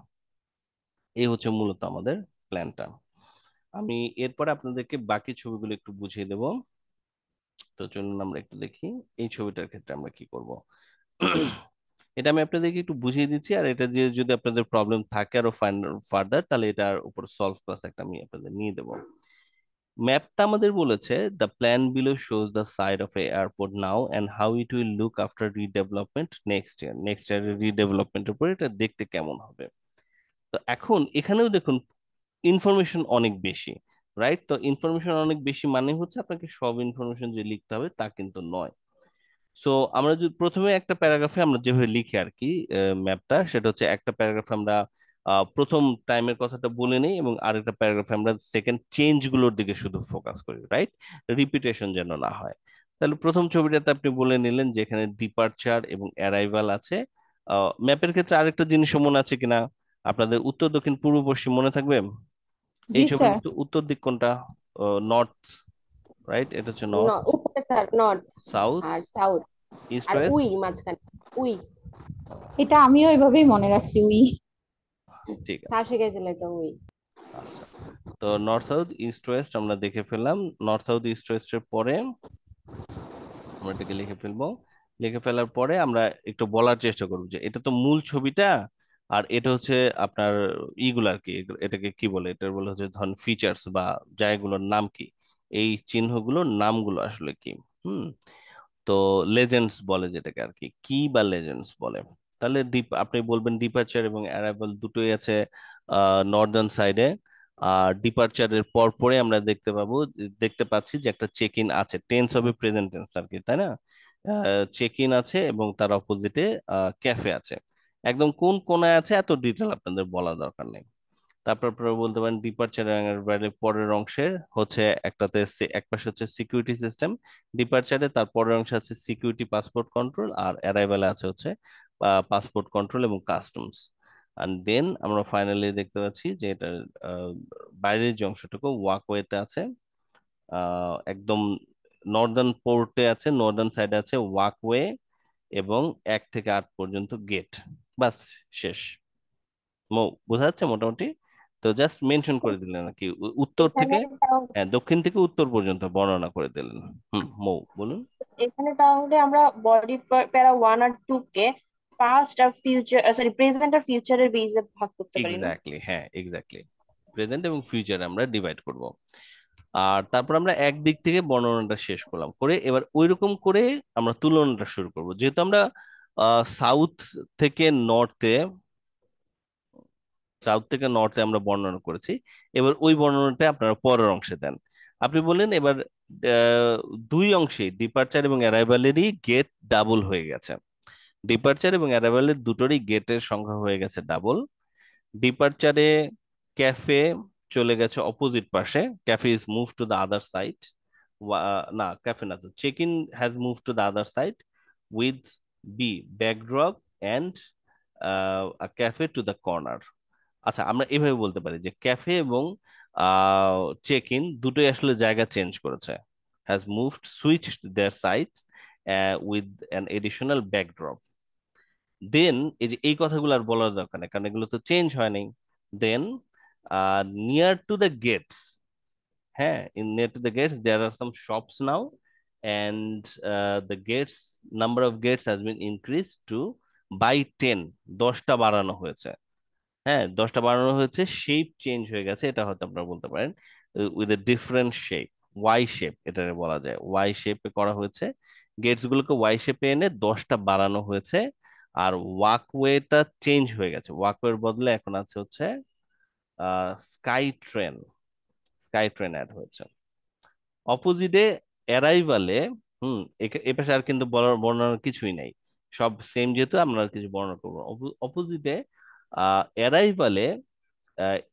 এই হচ্ছে মূলত আমাদের প্ল্যানটা। আমি এরপরে আপনাদেরকে বাকি ছবিগুলো একটু বুঝিয়ে দেব। তো চলুন আমরা একটু দেখি এই ছবিটার ক্ষেত্রে আমরা কি করব। এটা আমি আপনাদেরকে একটু বুঝিয়ে দিচ্ছি, আর এটা যে যদি আপনাদের প্রবলেম থাকে আরো ফার্দার তাহলে এটার উপর সলভ ক্লাস একটা আমি আপনাদের নিয়ে দেবো। ম্যাপটা আমাদের বলেছে the plan below shows the side of A airport now and how it will look after redevelopment next ইয়ারের রিডেভেলপমেন্টের উপর এটা দেখতে কেমন হবে। তো এখন এখানেও দেখুন ইনফরমেশন অনেক বেশি, রাইট? তো ইনফরমেশন অনেক বেশি মানে হচ্ছে আপনাকে সব ইনফরমেশন যে লিখতে হবে তা কিন্তু নয়। সো আমরা যদি প্রথমে একটা প্যারাগ্রাফে আমরা যেভাবে লিখি আর কি ম্যাপটা, সেটা হচ্ছে একটা প্যারাগ্রাফে আমরা প্রথম টাইমের কথাটা বলে নেই এবং আরেকটা প্যারাগ্রাফে আমরা সেকেন্ড চেঞ্জ গুলোর দিকে শুধু ফোকাস করি, রাইট? রিপিটেশন যেন না হয়। তাহলে প্রথম ছবিটাতে আপনি বলে নিলেন যে এখানে ডিপারচার এবং অ্যারাইভাল আছে। ম্যাপের ক্ষেত্রে আরেকটা জিনিসও মনে আছে কিনা আপনাদের? উত্তর দক্ষিণ পূর্ব পশ্চিম মনে থাকবে? জি এই ছবির স্যার। উত্তর দিক কোনটা? North, right? এটা হচ্ছে নর্থ। উপরে স্যার নর্থ সাউথ, আর সাউথ ইস্ট, আর উই ওয়েস্ট। মাঝখানে উই। এটা আমিও এভাবেই মনে রাখছি, উই। ঠিক স্যার আছে, শিখাইছিল তো উই। আচ্ছা। তো নর্থ সাউথ ইস্ট ওয়েস্ট আমরা দেখে ফেললাম। নর্থ সাউথ ইস্ট ওয়েস্টের পরে আমরা এটাকে লিখে ফেলবো। লিখে ফেলার পরে আমরা একটু বলার চেষ্টা করবো যে এটা তো মূল ছবিটা, আর এটা হচ্ছে আপনার ইগুলো আর কি, এটাকে কি বলে, এটা বলে হচ্ছে ধরুন ফিচার্স বা জায়গাগুলোর নাম কি, এই চিহ্নগুলোর নামগুলো আসলে কি। হুম। তো লেজেন্ডস বলে যেটাকে আর কি, কি বা লেজেন্ডস বলে। তাহলে আপনি বলবেন ডিপারচার এবং অ্যারাইভাল দুটোই আছে নর্দার্ন সাইডে। আর ডিপারচারের পর পরে আমরা দেখতে পাচ্ছি যে একটা চেক ইন আছে, টেন্স হবে প্রেজেন্ট টেন্স আর কি, তাই না? চেক ইন আছে এবং তার অপোজিটে ক্যাফে আছে। একদম কোন কোনায় আছে এত ডিটেল আপনাদের বলা দরকার নেই। তারপর আপনারা বলতে পারেন ডিপারচার বাইরে পরের অংশের হচ্ছে একটাতে এক পাশে হচ্ছে সিকিউরিটি সিস্টেম, ডিপারচারে তার পরের অংশে আছে সিকিউরিটি পাসপোর্ট কন্ট্রোল, আর অ্যারাইভালে আছে হচ্ছে পাসপোর্ট কন্ট্রোল এবং কাস্টমস। আর দেন আমরা ফাইনালি দেখতে পাচ্ছি যে এটা বাইরের যে অংশটুকু ওয়াকওয়েতে আছে, একদম নর্দার্ন পোর্টে আছে, নর্দার্ন সাইডে আছে ওয়াকওয়ে এবং 1 থেকে 8 পর্যন্ত গেট। বাস, শেষ। বোঝা যাচ্ছে মোটামুটি? তো জাস্ট মেনশন করে দিলেন আর কি, উত্তর এখানে থেকে, হ্যাঁ, দক্ষিণ থেকে উত্তর পর্যন্ত বর্ণনা করে দিলেন। বলুন। এখানে তাহলে আমরা বডি প্যারা 1 আর 2 কে পাস্ট আর ফিউচার, সরি প্রেজেন্ট আর ফিউচারের বেসে ভাগ করতে পারি না? এক্স্যাক্টলি, হ্যাঁ, এক্স্যাক্টলি। প্রেজেন্ট এবং ফিউচার আমরা ডিভাইড করব। আর তারপর আমরা একদিক থেকে বর্ণনাটা শেষ করলাম, করে এবার ওইরকম করে আমরা তুলনাটা শুরু করব। যেহেতু আমরা সাউথ থেকে নর্থে সাউথ থেকে নর্থে আমরা বর্ণনা করেছি, এবার ওই বর্ণনাটা আপনারা পরের অংশে দেন। আপনি বললেন এবার আহ, দুই অংশে ডিপারচার এবং অ্যারাইভালেরই গেট ডাবল হয়ে গেছে। ডিপারচার এবং অ্যারাইভালের দুটোরই গেটের সংখ্যা হয়ে গেছে ডাবল। ডিপারচারে ক্যাফে চলে গেছে অপোজিট পাশে, cafe is move to the other side. না, ক্যাফে না, তো check in has move to the other side with be backdrop and cafe to the corner. আচ্ছা, আমরা এভাবে বলতে পারি যে ক্যাফে এবং চেক ইন দুটোই আসলে জায়গা চেঞ্জ করেছে, has moved switched their sides with an additional backdrop. Then এই যে এই কথাগুলো আর বলার দরকার নেই, কারণ এগুলো তো চেঞ্জ হয় নাই। Then near to the gates, হ্যাঁ, in near to the gates there are some shops now, and the gates, number of gates has been increase to by 10, 10টা বাড়ানো হয়েছে। হ্যাঁ, 10টা বানানো হয়েছে, শেপ চেঞ্জ হয়ে গেছে, এটা হয়তো আপনারা বলতে পারেন with a different shape, Y shape এটা বলা যায়, ওয়াই শেপে করা হয়েছে। গেটস গুলোকে ওয়াই শেপে এনে 10টা বাড়ানো হয়েছে। আর ওয়াকওয়েটা চেঞ্জ হয়ে গেছে, ওয়াকওয়ের বদলে এখন আছে হচ্ছে sky train, sky train add হয়েছে। অপোজিটে অ্যারাইভালে, এ পাশে আর কিন্তু বলার বর্ণনার কিছুই নাই, সব সেম, যেহেতু আমরা আর কিছু বর্ণনা করবো। অপোজিটে অ্যারাইভালে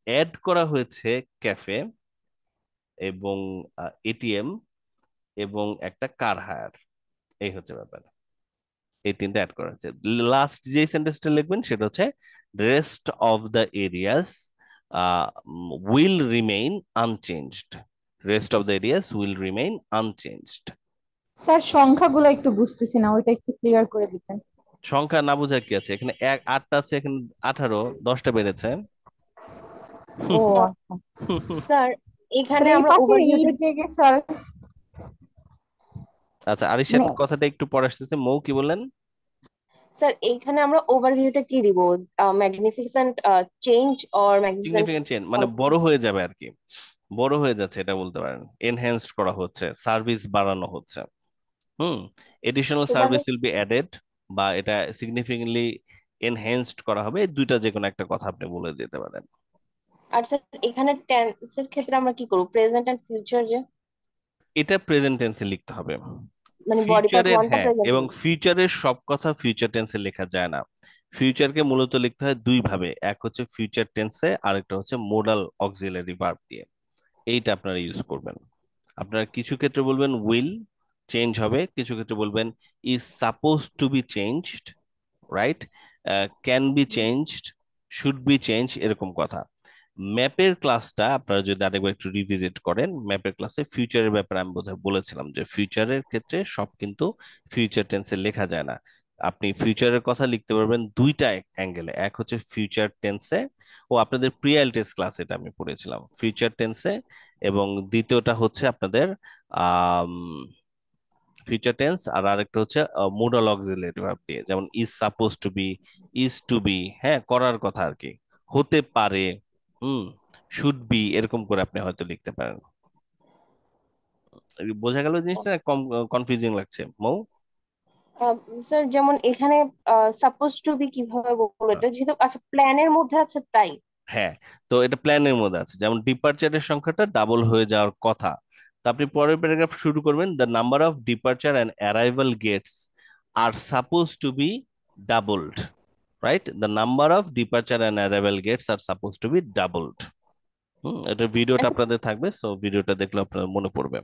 অ্যাড করা হয়েছে ক্যাফে এবং এটিএম এবং একটা কার হায়ার। এই হচ্ছে ব্যাপার, এই তিনটা অ্যাড করা হয়েছে। লাস্ট যে সেন্টেন্সটা লিখবেন সেটা হচ্ছে rest of the areas will remain unchanged. Rest of the areas will remain unchanged. Sir সংখ্যাগুলো একটু বুঝতেছি না, ওইটা একটু ক্লিয়ার করে দিতেন। সংখ্যা না বোঝার কি আছে, এখানে 8টা আছে, এখানে 18, 10টা বেড়েছে। ও আচ্ছা। স্যার এখানে তাহলে এই আমরা পাশে ওভারভিউতে, এইট জায়গায় স্যার আচ্ছা, আরিশের মানে কথাটা একটু পরে আসতেছে। মৌ কি বললেন? স্যার এইখানে আমরা ওভারভিউটা কি দিব? Magnificent change or magnificent? Significant change মানে বড় হয়ে যাবে আর কি, বড় হয়ে যাচ্ছে এটা বলতে পারেন। এনহ্যান্সড করা হচ্ছে, সার্ভিস বাড়ানো হচ্ছে। হুম। এডিশনাল তাহলে সার্ভিস উইল বি অ্যাডেড, বা এটা সিগনিফিকেন্টলি এনহ্যান্সড করা হবে, এই দুইটা যে কোনো একটা কথা আপনি বলে দিতে পারেন। আর স্যার এখানে টেন্সের ক্ষেত্রে আমরা কি করব? প্রেজেন্ট এন্ড ফিউচার যে, এটা প্রেজেন্ট টেন্সে লিখতে হবে। মানে বডি পার্ট ফিউচারের, 1টা হ্যাঁ, প্রেজেন্ট। এবং ফিউচারের সব কথা ফিউচার টেন্সে লেখা যায় না। ফিউচারকে মূলত লিখতে হয় দুই ভাবে, এক হচ্ছে ফিউচার টেন্সে, আরেকটা হচ্ছে মোডাল অক্সিলারি ভার্ব দিয়ে। এইটা আপনারা ইউজ করবেন। আপনারা কিছু ক্ষেত্রে বলবেন উইল চেঞ্জ হবে, কিছু ক্ষেত্রে বলবেন is suppose to be changed, right, can be changed, should be change, এরকম কথা। ম্যাপের ক্লাসটা আপনারা যদি আরেকবার একটু রিভিজিট করেন, ম্যাপের ক্লাসে ফিউচারের ব্যাপারে আমি বোধহয় বলেছিলাম যে ফিউচারের ক্ষেত্রে সব কিন্তু ফিউচার টেন্সে লেখা যায় না। আপনি ফিউচারের কথা লিখতে পারবেন দুইটা অ্যাঙ্গেলে, এক হচ্ছে ফিউচার টেন্সে, ও আপনাদের প্রিয়াল টেন্স ক্লাস এটা আমি পড়েছিলাম, ফিউচার টেন্সে, এবং দ্বিতীয়টা হচ্ছে আপনাদের আহ ফিউচার টেন্স, আর আরেকটা হচ্ছে মোডাল অক্সিলারি ভার্ব দিয়ে, যেমন is suppose to be, is to be, হ্যাঁ করার কথা আর কি, হতে পারে, হুম, শুড বি, এরকম করে আপনি হয়তো লিখতে পারেন। বোঝা গেল জিনিসটা, কম কনফিউজিং লাগছে মৌ? স্যার যেমন এখানে সাপোজ টু বি কিভাবে বলবো, এটা যেহেতু আচ্ছা প্ল্যানের মধ্যে আছে তাই। হ্যাঁ, তো এটা প্ল্যানের মধ্যে আছে, যেমন ডিপার্চারের সংখ্যাটা ডাবল হয়ে যাওয়ার কথা, তো আপনি পরের প্যারাগ্রাফ শুরু করবেন, the number of departure and arrival gates are suppose to be doubled, right, the number of departure and arrival gates are suppose to be doubled. এটা ভিডিওটা আপনাদের থাকবে, সো ভিডিওটা দেখলে আপনার মনে পড়বে।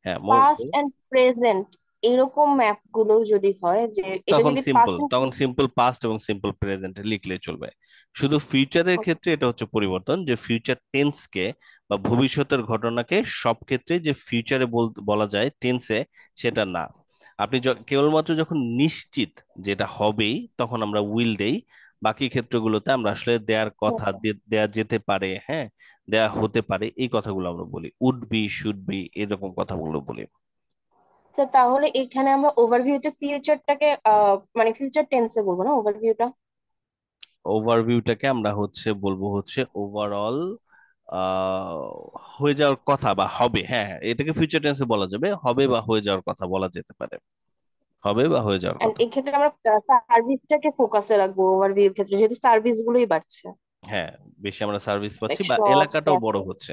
হ্যাঁ পাস্ট এন্ড প্রেজেন্ট এরকম ম্যাপ গুলো যদি হয়, যে এটা তখন যদি সিম্পল, পাস্ট এন্ড তখন সিম্পল পাস্ট এবং সিম্পল প্রেজেন্টে লিখলে চলবে। শুধু ফিউচারের ক্ষেত্রে এটা হচ্ছে পরিবর্তন, যে ফিউচার টেন্সকে বা ভবিষ্যতের ঘটনাকে সব ক্ষেত্রে যে ফিউচারে বলা যায় টেন্সে, সেটা না। আপনি কেবলমাত্র যখন নিশ্চিত যেটা হবেই তখন আমরা উইল দেই, বাকি ক্ষেত্রগুলোতে আমরা আসলে দেয়ার কথা, দেয়া যেতে পারে, হ্যাঁ, দেয়া হতে পারে, এই কথাগুলো আমরা বলি, উড বি, শুড বি, এরকম কথাগুলো বলি। তো তাহলে এখানে আমরা ওভারভিউতে ফিউচারটাকে মানে ফিউচার টেন্সে বলবো না ওভারভিউটা? ওভারভিউটাকে আমরা হচ্ছে বলবো হচ্ছে ওভারঅল হয়ে যাওয়ার কথা বা হবে, হ্যাঁ হ্যাঁ, এটাকে ফিউচার টেন্সে বলা যাবে, হবে বা হয়ে যাওয়ার কথা বলা যেতে পারে, হবে বা হয়ে যাওয়ার এন্ড কথা। এক্ষেত্রে আমরা সার্ভিসটাকে ফোকাসে রাখবো ওভারভিউর ক্ষেত্রে, যেহেতু সার্ভিস গুলোই বাড়ছে, হ্যাঁ, বেশি আমরা সার্ভিস পাচ্ছি লাইক বা শপস, এলাকাটাও বড় ক্যাফে। হচ্ছে,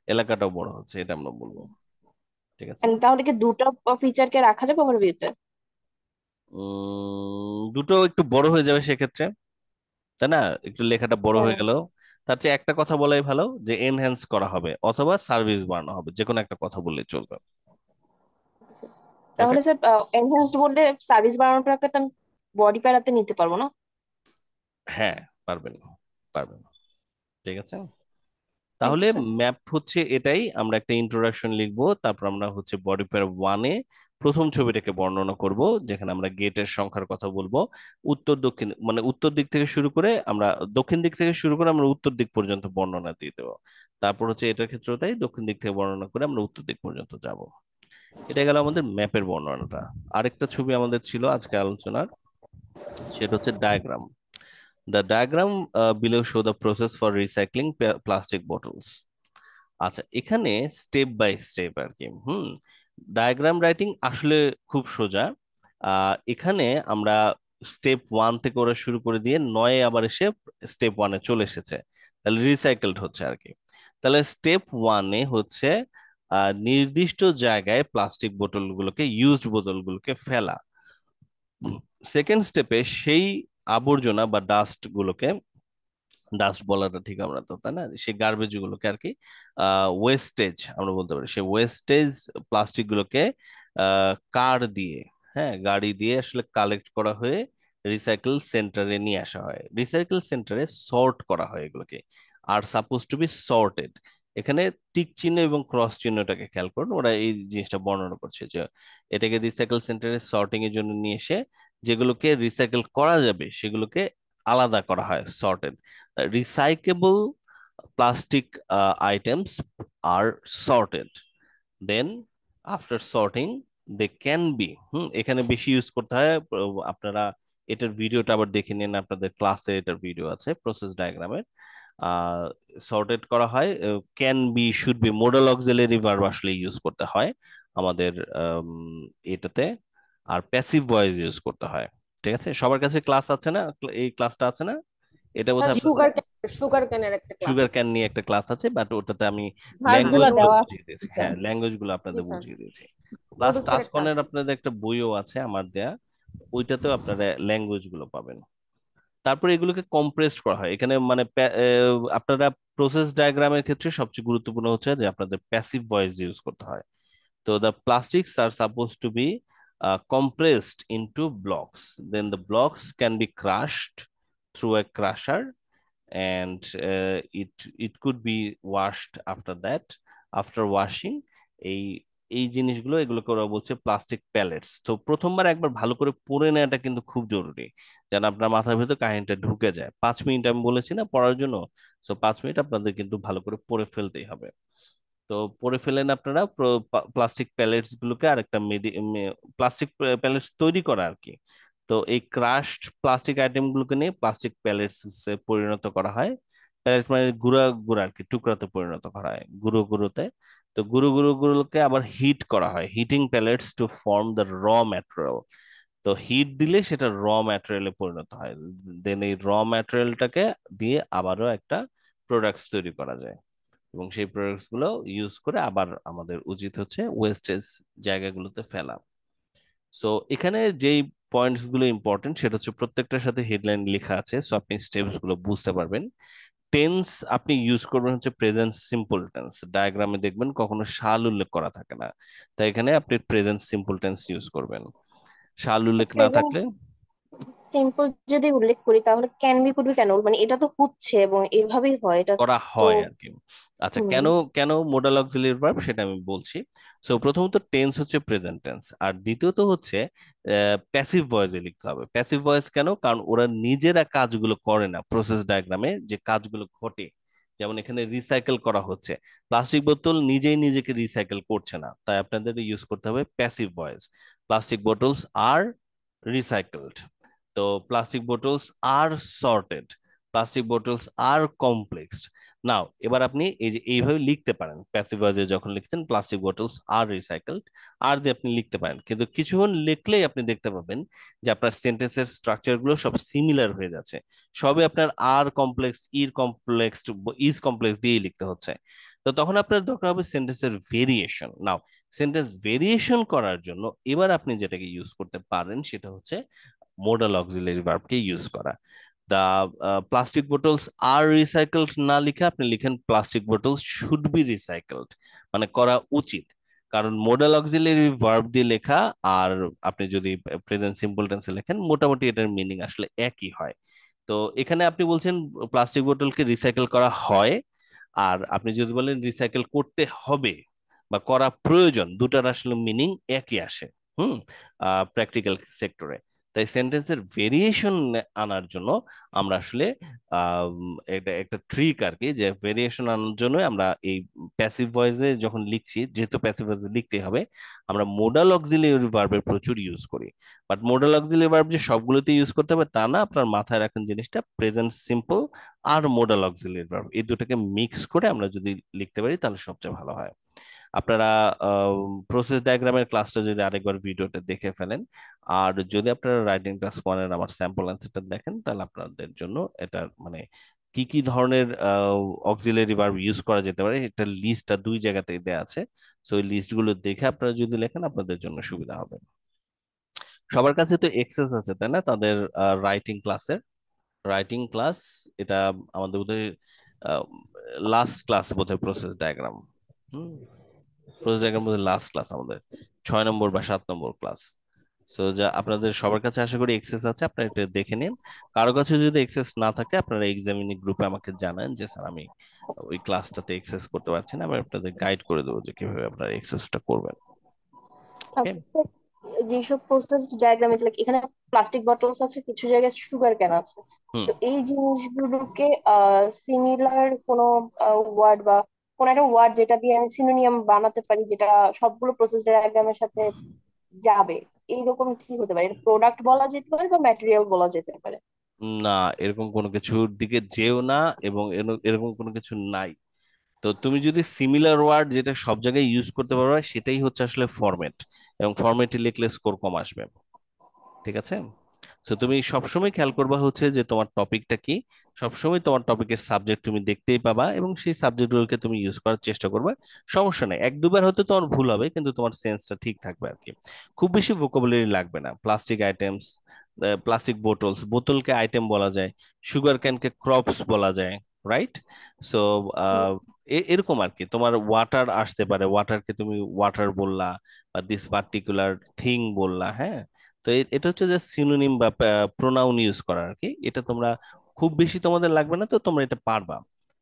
এলাকাটাও বড় হচ্ছে, এটা আমরা বলবো। ঠিক আছে। তাহলে কি দুটো ফিচারকে রাখা যাবে ওভারভিউতে? দুটো একটু বড় হয়ে যাবে সেক্ষেত্রে, তাই না, একটু লেখাটা বড় হয়ে হ্যাঁ। গেল। তার চেয়ে একটা কথা বলাই ভালো, যে এনহ্যান্স করা হবে অথবা সার্ভিস বাড়ানো হবে, যে কোনো একটা কথা বললে চলবে। ওকে। তাহলে স্যার এনহ্যান্সড বললে সার্ভিস বাড়ানোটাকে তো আমি বডি প্যারাতে নিতে পারবো না? হ্যাঁ, পারবেন, পারবেন। ঠিক আছে। থ্যাংক তাহলে ইউ স্যার। ম্যাপ হচ্ছে এটাই, আমরা একটা ইন্ট্রোডাকশন লিখবো, তারপর আমরা হচ্ছে বডি পেয়ার ওয়ানে প্রথম ছবিটাকে বর্ণনা করব, যেখানে আমরা গেটের সংখ্যার কথা বলবো, উত্তর দক্ষিণ মানে উত্তর দিক থেকে শুরু করে আমরা, দক্ষিণ দিক থেকে শুরু করে আমরা উত্তর দিক পর্যন্ত বর্ণনা দিয়ে দেবো। তারপর হচ্ছে এটার ক্ষেত্রেও তাই, দক্ষিণ দিক থেকে বর্ণনা করে আমরা উত্তর দিক পর্যন্ত যাব। এটা গেল আমাদের ম্যাপের বর্ণনাটা। আরেকটা ছবি আমাদের ছিল আজকে আলোচনার, সেটা হচ্ছে diagram. The diagram below show the process for recycling plastic bottles. আচ্ছা, এখানে স্টেপ বাই স্টেপ আর কি, ডায়াগ্রাম রাইটিং আসলে খুব সোজা। এখানে আমরা স্টেপ ওয়ান থেকে ওরা শুরু করে দিয়ে নয়ে আবার এসে স্টেপ ওয়ানে চলে এসেছে, তাহলে রিসাইকেলড হচ্ছে আর কি। তাহলে স্টেপ ওয়ানে হচ্ছে নির্দিষ্ট জায়গায় প্লাস্টিক বোতলগুলোকে, ইউজড বোতলগুলোকে ফেলা। সেকেন্ড স্টেপে সেই আবর্জনা বা ডাস্ট গুলোকে, ডাস্ট বলাটা ঠিক আমরা তো, তাই না, সেই গার্বেজ গুলোকে আর কি, ওয়েস্টেজ আমরা বলতে পারি, সেই ওয়েস্টেজ প্লাস্টিক গুলোকে কার দিয়ে, হ্যাঁ গাড়ি দিয়ে আসলে কালেক্ট করা হয়ে রিসাইকেল সেন্টারে নিয়ে আসা হয়, রিসাইকেল সেন্টারে সর্ট করা হয় এগুলোকে, আর সাপোজ টু বি সর্টেড। এখানে টিক চিহ্ন এবং ক্রস চিহ্নটাকে খেয়াল করুন, ওরা এই জিনিসটা বর্ণনা করছে যে এটাকে রিসাইকেল সেন্টারে সর্টিং এর জন্য নিয়ে এসে যেগুলোকে রিসাইকেল করা যাবে সেগুলোকে আলাদা করা হয়, sorted. Recyclable plastic items are sorted. Then after sorting they can be, এখানে বেশি ইউজ করতে হয়, আপনারা এটার ভিডিওটা আবার দেখে নিন, আপনাদের ক্লাসে এটার ভিডিও আছে প্রসেস ডায়াগ্রামের। সর্টেড করা হয়, can be, should be, modal auxiliary verb আসলে ইউজ করতে হয় আমাদের এটাতে, আর প্যাসিভ ভয়েস ইউজ করতে হয়। ঠিক আছে, সবার কাছে ক্লাস আছে না, এই ক্লাসটা আছে না, এটা বোধহয় আপনাদের সুগার ক্যানের একটা ক্লাস সুগার আছে। ক্যান নিয়ে একটা ক্লাস আছে, বাট ওটাতে আমি ভার্বগুলো ল্যাঙ্গুয়েজ গুলো দেওয়া বুঝিয়ে দিয়েছি, আছে। হ্যাঁ ল্যাঙ্গুয়েজ গুলো জি আপনাদের স্যার, বুঝিয়ে দিয়েছি। প্লাস মধুস্যার একটা তাসকনের আছে। আপনাদের একটা বইও আছে আমার দেয়া, ওইটাতেও আপনারা ল্যাঙ্গুয়েজ গুলো পাবেন। তারপরে এগুলোকে কম্প্রেসড করা হয় এখানে মানে আপনারা প্রসেস ডায়াগ্রামের ক্ষেত্রে সবচেয়ে গুরুত্বপূর্ণ হচ্ছে যে আপনাদের প্যাসিভ ভয়েস ইউজ করতে হয়। তো the plastics are supposed to be compressed into blocks. Then the blocks can be crushed through a crusher, and it could be washed after that. After washing, এই এই জিনিসগুলো এগুলোকে ওরা বলছে প্লাস্টিক প্যালেটস। তো প্রথমবার একবার ভালো করে পড়ে নেওয়াটা কিন্তু খুব জরুরি, যেন আপনার মাথার ভেতর কাহিনীটা ঢুকে যায়। 5 মিনিট আমি বলেছি না পড়ার জন্য, তো 5 মিনিট আপনাদের কিন্তু ভালো করে পড়ে ফেলতেই হবে। তো পরে ফেলেন আপনারা প্লাস্টিক প্যালেটস গুলোকে আরেকটা প্লাস্টিক প্যালেটস তৈরি করা আর কি। তো এই ক্রাশড প্লাস্টিক আইটেম গুলোকে নিয়ে প্লাস্টিক প্যালেটস পরিণত করা হয়। প্যালেট মানে গুঁড়া গুঁড়া আর কি, টুকরাতে পরিণত করা হয়, গুঁড়ো গুঁড়োতে। তো গুঁড়োগুলোকে আবার হিট করা হয়, heating pallets to form the raw material. তো হিট দিলে সেটা র ম্যাটেরিয়ালে পরিণত হয়। দেন এই র ম্যাটেরিয়ালটাকে দিয়ে আবারও একটা প্রোডাক্টস তৈরি করা যায়, এবং সেই প্রোডাক্টস গুলো ইউজ করে আবার আমাদের উচিত হচ্ছে ওয়েস্টেজ জায়গাগুলোতে ফেলা। সো এখানে যেই পয়েন্টস গুলো ইম্পর্টেন্ট সেটা হচ্ছে প্রত্যেকটার সাথে হেডলাইন লেখা আছে, সো আপনি স্টেপস গুলো বুঝতে পারবেন। টেন্স আপনি ইউজ করবেন হচ্ছে প্রেজেন্ট সিম্পল টেন্স। ডায়াগ্রামে দেখবেন কখনো শাল উল্লেখ করা থাকে না, তাই এখানে আপনি প্রেজেন্ট সিম্পল টেন্স ইউজ করবেন। শাল উল্লেখ না প্রেজেন্ট থাকলে সিম্পল যদি উল্লেখ করি তাহলে ক্যান বি কুড বি কেন, মানে এটা তো হচ্ছে এবং এভাবেই হয় এটা করা তো। হয় আর কি। আচ্ছা, হুম। কেন কেন মোডাল অক্সিলিয়ারি ভার্ব সেটা আমি বলছি। সো প্রথমত টেন্স হচ্ছে প্রেজেন্ট টেন্স, আর দ্বিতীয়ত হচ্ছে প্যাসিভ ভয়েসে লিখতে হবে। প্যাসিভ ভয়েস কেন? কারণ ওরা নিজেরা কাজগুলো করে না, প্রসেস ডায়াগ্রামে যে কাজগুলো ঘটে, যেমন এখানে রিসাইকেল করা হচ্ছে, প্লাস্টিক বোতল নিজেই নিজেকে রিসাইকেল করছে না, তাই আপনাদের ইউজ করতে হবে প্যাসিভ ভয়েস। প্লাস্টিক বোতলস আর রিসাইকেলড, তো প্লাস্টিক বোতলস আর সর্টেড, প্লাস্টিক বোতলস আর কমপ্লেক্সড। নাও এবার আপনি এই যে এইভাবে লিখতে পারেন, প্যাসিভ ভয়েসে যখন লিখছেন প্লাস্টিক বোতলস আর রিসাইকেলড, আর দিয়ে আপনি লিখতে পারেন, কিন্তু কিছুক্ষণ লিখলেই আপনি দেখতে পাবেন যে আপনার সেন্টেন্সের স্ট্রাকচার গুলো সব সিমিলার হয়ে যাচ্ছে, সবে আপনার আর কমপ্লেক্স, ইর কমপ্লেক্স, ইজ কমপ্লেক্স দিয়েই লিখতে হচ্ছে। তো তখন আপনার দরকার হবে সেন্টেন্সের ভেরিয়েশন। নাও সেন্টেন্স ভেরিয়েশন করার জন্য এবার আপনি যেটাকে ইউজ করতে পারেন সেটা হচ্ছে মোডাল অক্সিলারি ভার্বকে ইউজ করা। দা প্লাস্টিক বোটলস আর রিসাইকেলড না লিখে আপনি লিখেন plastic bottles should be recycled, মানে করা উচিত। কারণ মোডাল অক্সিলারি ভার্ব দিয়ে লেখা আর আপনি যদি প্রেজেন্ট সিম্পল টেন্সে লেখেন মোটামুটি এটার মিনিং আসলে একই হয়। তো এখানে আপনি বলছেন প্লাস্টিক বোতলকে রিসাইকেল করা হয়, আর আপনি যদি বলেন রিসাইকেল করতে হবে বা করা প্রয়োজন, দুটার আসলে মিনিং একই আসে। হুম, প্র্যাকটিক্যাল সেক্টরে। তাই সেন্টেন্সের ভেরিয়েশন আনার জন্য আমরা আসলে এটা একটা ট্রিক আর কি, যে ভেরিয়েশন আনার জন্য আমরা এই প্যাসিভ ভয়েসে যখন লিখছি, যেহেতু প্যাসিভ ভয়েসে লিখতে হবে, আমরা মোডাল অক্সিলিয়ারি ভার্বের প্রচুর ইউজ করি। বাট মোডাল অক্সিলিয়ারি ভার্ব যে সবগুলোতে ইউজ করতে হবে তা না, আপনার মাথায় রাখেন জিনিসটা প্রেজেন্ট সিম্পল আর মোডাল অক্সিলিয়ারি ভার্ব এই দুটাকে মিক্স করে আমরা যদি লিখতে পারি তাহলে সবচেয়ে ভালো হয়। আপনারা প্রসেস ডায়াগ্রামের ক্লাসটা যদি আরেকবার ভিডিওটা দেখে ফেলেন, আর যদি আপনারা রাইটিং ক্লাস 1-এর আমার স্যাম্পল অ্যান্সারটা দেখেন, তাহলে আপনাদের জন্য এটা মানে কি কি ধরনের অক্সিলারি ভার্ব ইউজ করা যেতে পারে এটা লিস্টটা 2 জায়গাতেই দেওয়া আছে। সো এই লিস্টগুলো দেখে আপনারা যদি লেখেন আপনাদের জন্য সুবিধা হবে। সবার কাছে তো এক্সেস আছে তাই না, তাদের রাইটিং ক্লাসের। রাইটিং ক্লাস এটা আমাদের বোধহয় লাস্ট ক্লাস বোধহয় প্রসেস ডায়াগ্রাম। হুম, প্রসেস ডায়াগ্রাম বোধহয় লাস্ট ক্লাস আমাদের 6 নম্বর বা 7 নম্বর ক্লাস। সো যা আপনাদের সবার কাছে আশা করি এক্সেস আছে, আপনারা এটা দেখে নিন। কারো কাছে যদি এক্সেস না থাকে আপনারা এক্সামিনি গ্রুপে আমাকে জানান যে স্যার আমি ওই ক্লাসটাতে এক্সেস করতে পারছি না, আমি আপনাদের গাইড করে দেবো যে কিভাবে আপনারা এক্সেসটা করবেন। ওকে। স্যার, যেসব প্রসেসড ডায়াগ্রাম এখানে প্লাস্টিক বটলস আছে, কিছু জায়গায় সুগার কেন আছে, হুম। তো এই জিনিসগুলোকে সিমিলার কোনো ওয়ার্ড বা কোন একটা ওয়ার্ড যেটা দিয়ে আমি সিনোনিয়াম বানাতে পারি, যেটা সবগুলো প্রসেস ডায়াগ্রামের সাথে যাবে, এইরকম কি হতে পারে? এটা প্রোডাক্ট বলা যেতে পারে বা ম্যাটেরিয়াল বলা যেতে পারে? না, এরকম কোনো কিছুর দিকে যেও না, এবং এরকম কোনো কিছু নাই। তো তুমি যদি সিমিলার ওয়ার্ড যেটা সব জায়গায় ইউজ করতে পারবে সেটাই হচ্ছে আসলে ফরম্যাট, এবং ফরম্যাটে লিখলে স্কোর কম আসবে। ঠিক আছে? তো তুমি সবসময় খেয়াল করবা হচ্ছে যে তোমার টপিকটা কি, সবসময় তোমার টপিকের সাবজেক্ট তুমি দেখতেই পাবা, এবং সেই সাবজেক্টগুলোকে তুমি ইউজ করার চেষ্টা করবে। সমস্যা নেই, 1-2 বার হয়তো তোমার ভুল হবে কিন্তু তোমার সেন্সটা ঠিক থাকবে আর কি। খুব বেশি ভোকাবুলারি লাগবে না। প্লাস্টিক আইটেমস, প্লাস্টিক বোতলকে আইটেম বলা যায়, সুগার ক্যানকে ক্রপস বলা যায়, রাইট? সো এরকম আর কি। তোমার ওয়াটার আসতে পারে, ওয়াটারকে তুমি ওয়াটার বললা বা দিস পার্টিকুলার থিং বললা, হ্যাঁ। তো এটা হচ্ছে যে সিনোনিম বা প্রোনাউন ইউজ করা আর কি। এটা তোমরা খুব বেশি তোমাদের লাগবে না, তো তোমরা এটা পারবা।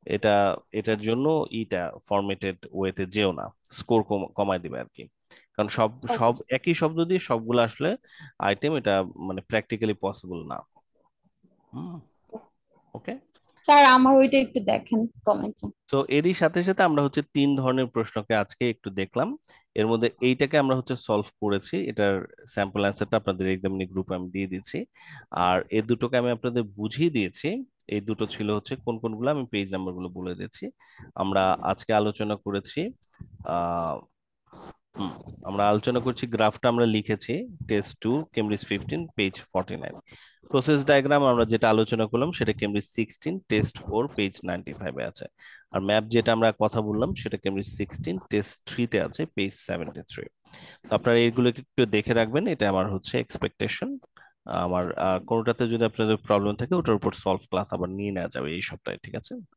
এটা এটার জন্য ইটা ফরম্যাটেড ওয়েতে যেও না, স্কোর কমায় দিবে আর কি। কারণ সব সব ওকে। একই শব্দ দিয়ে সবগুলো আসলে আইটেম, এটা মানে প্র্যাকটিক্যালি পসিবল না। ওকে। স্যার আমার ওইটা একটু দেখেন কমেন্টে। তো এরই সাথে সাথে আমরা হচ্ছে 3 ধরনের প্রশ্নকে আজকে একটু দেখলাম। এর মধ্যে এইটাকে আমরা হচ্ছে সলভ করেছি, এটার স্যাম্পল অ্যান্সারটা আপনাদের এক্সামিনি গ্রুপে আমি দিয়ে দিচ্ছি। আর এই দুটোকে আমি আপনাদের বুঝিয়ে দিয়েছি। এই দুটো ছিল হচ্ছে কোন কোনগুলো, আমি পেজ নাম্বারগুলো বলে দিচ্ছি। আমরা আজকে আলোচনা করেছি আহ হুম, আমরা আলোচনা করছি, গ্রাফটা আমরা লিখেছি test 2 Cambridge 15 page 49। Process diagram আমরা যেটা আলোচনা করলাম সেটা কেমব্রিজ 16 টেস্ট 4 পেজ 95 আছে। আর ম্যাপ যেটা আমরা কথা বললাম সেটা কেমব্রিজ 16 টেস্ট 3 আছে পেজ 73। তো আপনারা এইগুলো একটু দেখে রাখবেন, এটা আমার হচ্ছে এক্সপেকটেশন। আমার কোনোটাতে যদি আপনাদের প্রবলেম থাকে ওটার উপর সলভ ক্লাস আবার নিয়ে নেওয়া যাবে এই সপ্তাহে, ঠিক আছে?